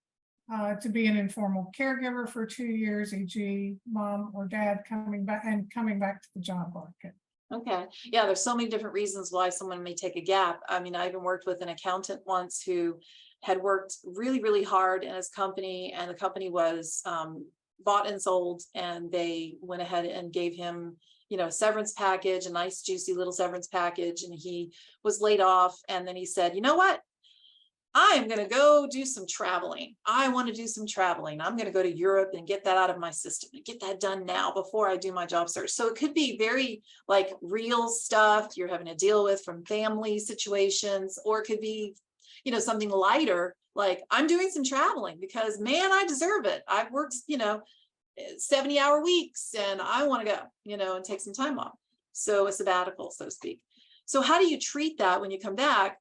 to be an informal caregiver for 2 years, e.g. mom or dad coming back to the job market? Okay. Yeah, there's so many different reasons why someone may take a gap. I mean, I even worked with an accountant once who had worked really, really hard in his company, and the company was bought and sold, and they went ahead and gave him, a severance package, a nice juicy little severance package, and he was laid off. And then he said, you know what? I'm going to go do some traveling. I want to do some traveling. I'm going to go to Europe and get that out of my system and get that done now before I do my job search. So it could be very like real stuff you're having to deal with from family situations, or it could be, something lighter, like I'm doing some traveling because man, I deserve it. I've worked, 70-hour weeks and I want to go, and take some time off. So a sabbatical, so to speak. So how do you treat that when you come back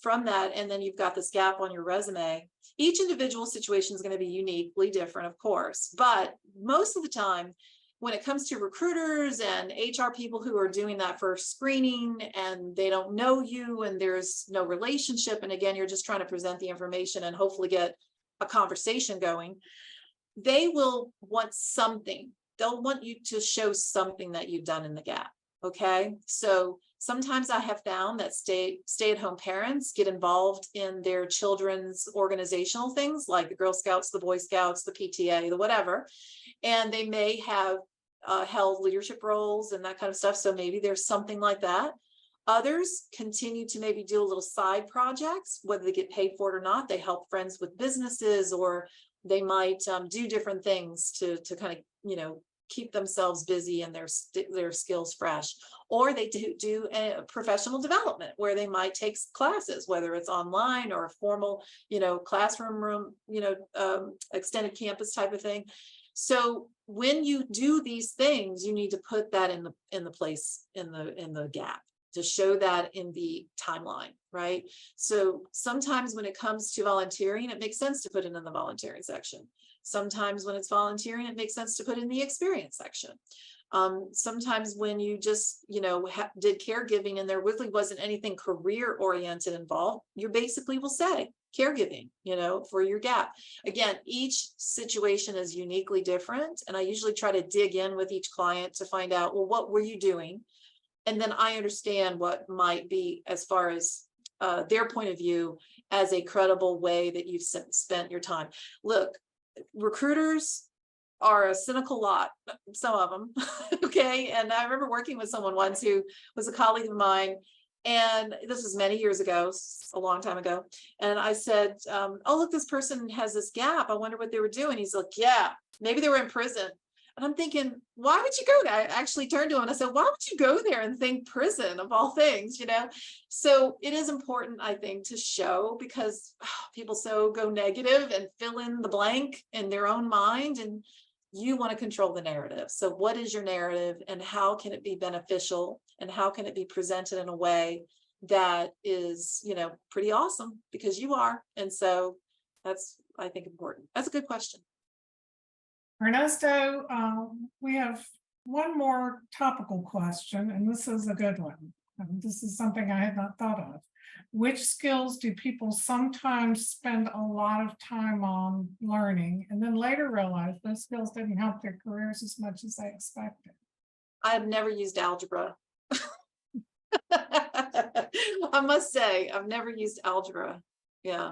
from that, and then you've got this gap on your resume? Each individual situation is going to be uniquely different, of course, but most of the time, when it comes to recruiters and HR people who are doing that first screening and they don't know you and there's no relationship, and again, you're just trying to present the information and hopefully get a conversation going, they will want something. They'll want you to show something that you've done in the gap. Okay, so sometimes I have found that stay-at-home parents get involved in their children's organizational things like the Girl Scouts, the Boy Scouts, the PTA, the whatever, and they may have held leadership roles and that kind of stuff. So maybe there's something like that. Others continue to maybe do a little side projects, whether they get paid for it or not. They help friends with businesses, or they might do different things to kind of, keep themselves busy and their skills fresh. Or they do a professional development where they might take classes, whether it's online or a formal, classroom room, extended campus type of thing. So when you do these things, you need to put that in the place in the gap, to show that in the timeline, right? So sometimes when it comes to volunteering, it makes sense to put it in the volunteering section. Sometimes when it's volunteering, it makes sense to put in the experience section. Sometimes when you just, did caregiving and there really wasn't anything career oriented involved, you basically will say caregiving, for your gap. Again, each situation is uniquely different. And I usually try to dig in with each client to find out, well, what were you doing? And then I understand what might be, as far as their point of view, as a credible way that you've spent your time. Look, recruiters are a cynical lot, some of them. Okay. And I remember working with someone once who was a colleague of mine, and this was many years ago, a long time ago. And I said, oh, look, this person has this gap. I wonder what they were doing. He's like, yeah, maybe they were in prison. And I'm thinking, why would you go there? I actually turned to him and I said, why would you go there and think prison of all things, So it is important, I think, to show, because people go negative and fill in the blank in their own mind, and you want to control the narrative. So what is your narrative, and how can it be beneficial, and how can it be presented in a way that is, pretty awesome, because you are. And so that's, I think, important. That's a good question. Ernesto, we have one more topical question, and this is a good one. This is something I had not thought of. Which skills do people sometimes spend a lot of time on learning and then later realize those skills didn't help their careers as much as they expected? I've never used algebra. I must say, I've never used algebra. Yeah.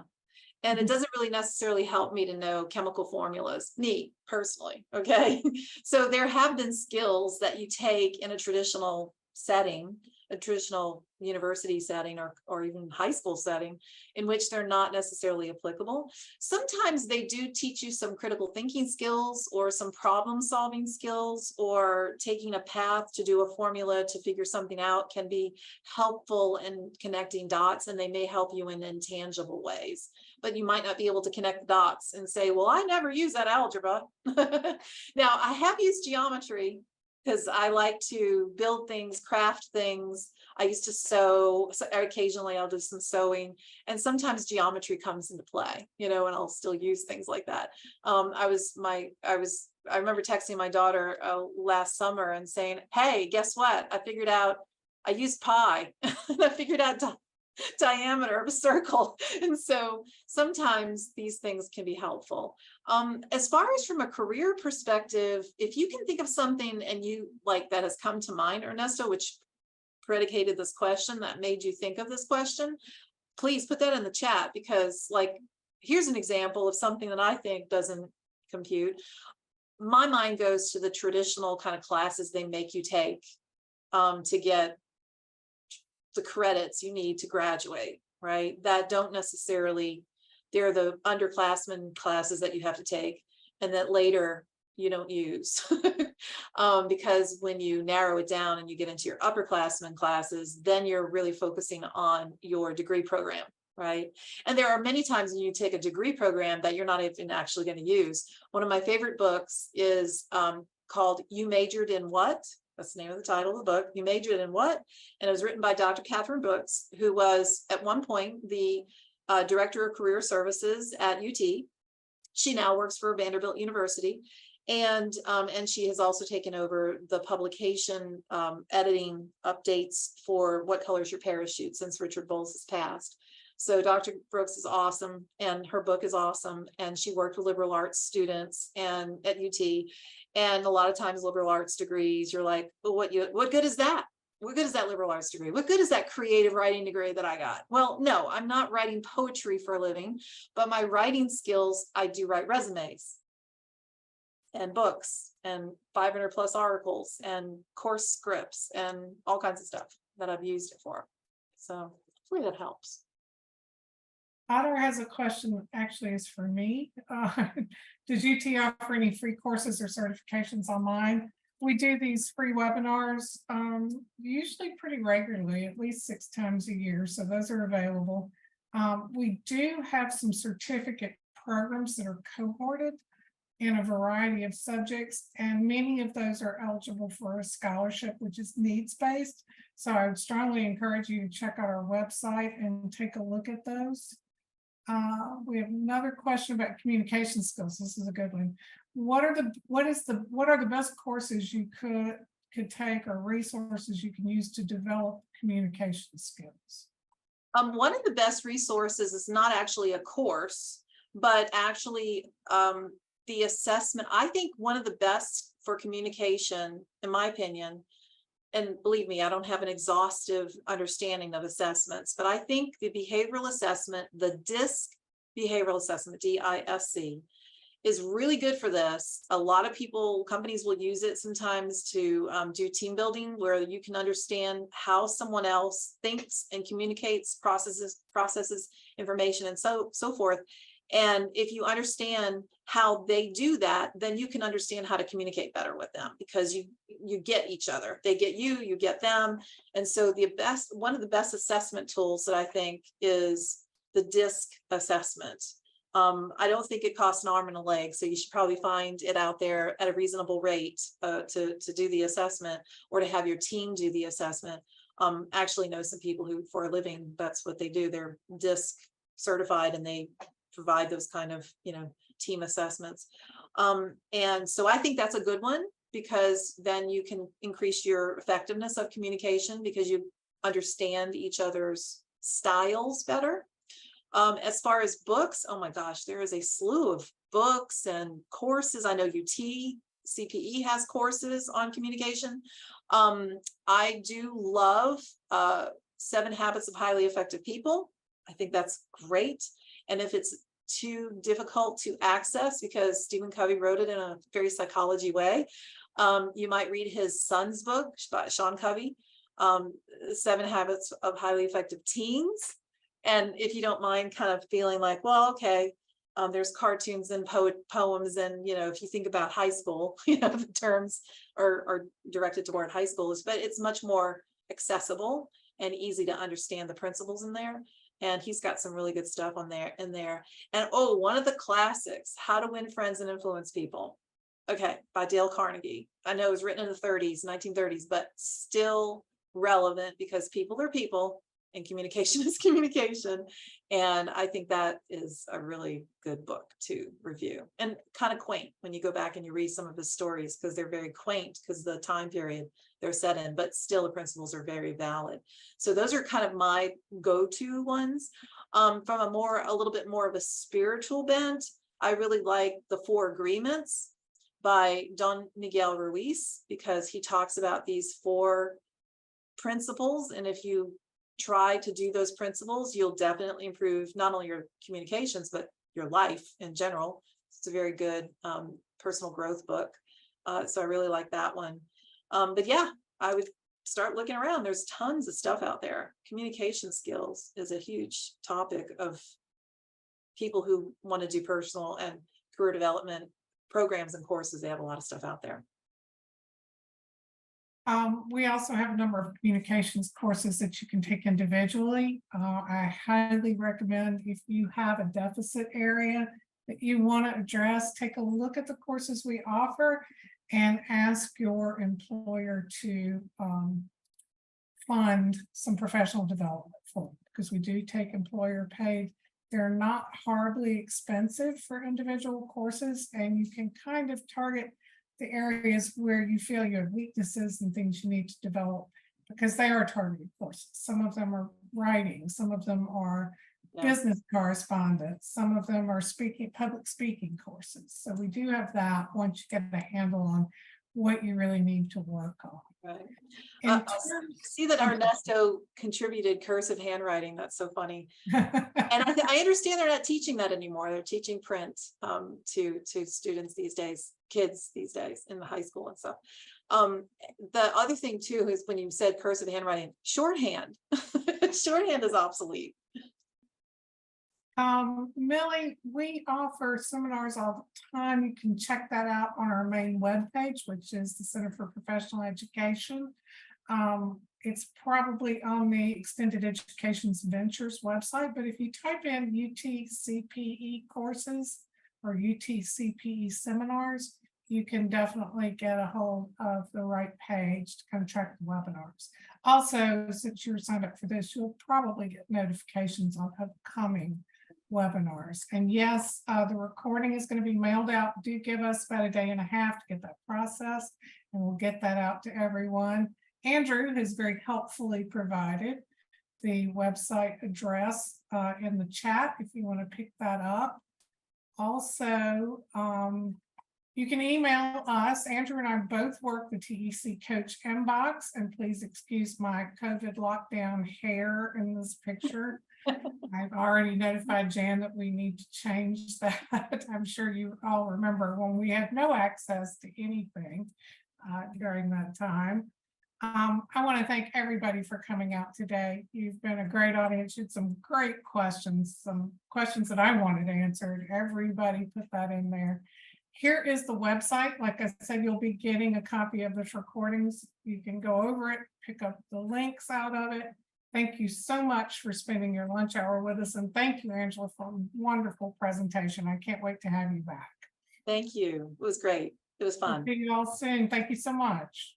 And it doesn't really necessarily help me to know chemical formulas, me personally. Okay. So there have been skills that you take in a traditional setting, a traditional university setting, or even high school setting, in which they're not necessarily applicable. Sometimes they do teach you some critical thinking skills or some problem solving skills, or taking a path to do a formula to figure something out can be helpful in connecting dots, and they may help you in intangible ways. but you might not be able to connect the dots and say, well, I never use that algebra. Now, I have used geometry because I like to build things, craft things. I used to sew, so occasionally I'll do some sewing, and sometimes geometry comes into play, and I'll still use things like that. I remember texting my daughter last summer and saying, hey, guess what? I used pi and I figured out diameter of a circle. And so sometimes these things can be helpful. As far as from a career perspective, if you can think of something and you like that has come to mind, Ernesto, which predicated this question, that made you think of this question, please put that in the chat, because here's an example of something that I think doesn't compute. My mind goes to the traditional kind of classes they make you take to get the credits you need to graduate, right? That don't necessarily, they're the underclassmen classes that you have to take and that later you don't use. Because when you narrow it down and you get into your upperclassmen classes, then you're really focusing on your degree program, right? And there are many times when you take a degree program that you're not even actually going to use. One of my favorite books is called You Majored in What? That's the name of the title of the book. You Majored in What? And it was written by Dr. Catherine Brooks, who was at one point the Director of Career Services at UT. She now works for Vanderbilt University. And she has also taken over the publication editing updates for What Color's Your Parachute since Richard Bowles has passed. So Dr. Brooks is awesome, and her book is awesome. And she worked with liberal arts students and at UT. And a lot of times liberal arts degrees, you're like, well, what good is that? What good is that liberal arts degree? What good is that creative writing degree that I got? Well, no, I'm not writing poetry for a living, but my writing skills, I do write resumes and books and 500 plus articles and course scripts and all kinds of stuff that I've used it for. So hopefully that helps. Otter has a question that actually is for me. Does UT offer any free courses or certifications online? We do these free webinars usually pretty regularly, at least 6 times a year. So those are available. We do have some certificate programs that are cohorted in a variety of subjects, and many of those are eligible for a scholarship, which is needs-based. So I would strongly encourage you to check out our website and take a look at those. We have another question about communication skills. This is a good one. What are the best courses you could take or resources you can use to develop communication skills? One of the best resources is not actually a course, but actually the assessment. I think one of the best for communication, in my opinion, and believe me, I don't have an exhaustive understanding of assessments, but I think the behavioral assessment, the DISC behavioral assessment, DISC, is really good for this. A lot of companies will use it sometimes to do team building, where you can understand how someone else thinks and communicates, processes information, and so forth. And if you understand how they do that, then you can understand how to communicate better with them, because you get each other. They get you, you get them. And so one of the best assessment tools that I think is the DISC assessment. I don't think it costs an arm and a leg, so you should probably find it out there at a reasonable rate to do the assessment, or to have your team do the assessment. Actually know some people who, for a living, that's what they do. They're DISC certified, and they provide those kind of team assessments. And so I think that's a good one, because then you can increase your effectiveness of communication, because you understand each other's styles better. As far as books, oh my gosh, there is a slew of books and courses. I know UT CPE has courses on communication. I do love 7 Habits of Highly Effective People. I think that's great. And if it's too difficult to access, because Stephen Covey wrote it in a very psychology way, you might read his son's book by Sean Covey, 7 Habits of Highly Effective Teens. And if you don't mind kind of feeling like, well, okay, there's cartoons and poems, and if you think about high school, the terms are directed toward high schoolers, but it's much more accessible and easy to understand the principles in there. And he's got some really good stuff on there in there. And oh, one of the classics, How to Win Friends and Influence People. Okay, by Dale Carnegie. I know it was written in the 1930s, but still relevant because people are people and communication is communication. And I think that is a really good book to review, and kind of quaint when you go back and you read some of his stories, because they're very quaint because the time period they're set in, but still the principles are very valid. So those are kind of my go-to ones. From a little bit more of a spiritual bent, I really like The Four Agreements by Don Miguel Ruiz, because he talks about these 4 principles. And if you try to do those principles, you'll definitely improve not only your communications, but your life in general. It's a very good personal growth book. So I really like that one. But yeah, I would start looking around. There's tons of stuff out there. Communication skills is a huge topic of people who want to do personal and career development programs and courses. They have a lot of stuff out there. We also have a number of communications courses that you can take individually. I highly recommend, if you have a deficit area that you want to address, take a look at the courses we offer and ask your employer to fund some professional development for it, because we do take employer paid. They're not horribly expensive for individual courses, and you can kind of target the areas where you feel your weaknesses and things you need to develop, because they are targeted courses. Some of them are writing, some of them are business correspondence, some of them are public speaking courses. So we do have that once you get a handle on what you really need to work on. Right. I See that Ernesto contributed cursive handwriting. That's so funny. And I understand they're not teaching that anymore. They're teaching print to students these days, kids these days in the high school and stuff. The other thing too is when you said cursive handwriting, shorthand. Shorthand is obsolete. Millie, we offer seminars all the time. You can check that out on our main webpage, which is the Center for Professional Education. It's probably on the Extended Education's Ventures website, but if you type in UTCPE courses or UTCPE seminars, you can definitely get a hold of the right page to kind of track the webinars. Also, since you're signed up for this, you'll probably get notifications on upcoming webinars. And yes, the recording is going to be mailed out. Do give us about a day and a half to get that processed, and we'll get that out to everyone. Andrew has very helpfully provided the website address in the chat if you want to pick that up. Also, you can email us. Andrew and I both work the TEC Coach inbox, and please excuse my COVID lockdown hair in this picture. I've already notified Jan that we need to change that. I'm sure you all remember when we had no access to anything during that time. I want to thank everybody for coming out today. You've been a great audience. You had some great questions, some questions that I wanted answered. Everybody put that in there. Here is the website. Like I said, you'll be getting a copy of this recordings. You can go over it, pick up the links out of it. Thank you so much for spending your lunch hour with us. And thank you, Angela, for a wonderful presentation. I can't wait to have you back. Thank you. It was great. It was fun. See you all soon. Thank you so much.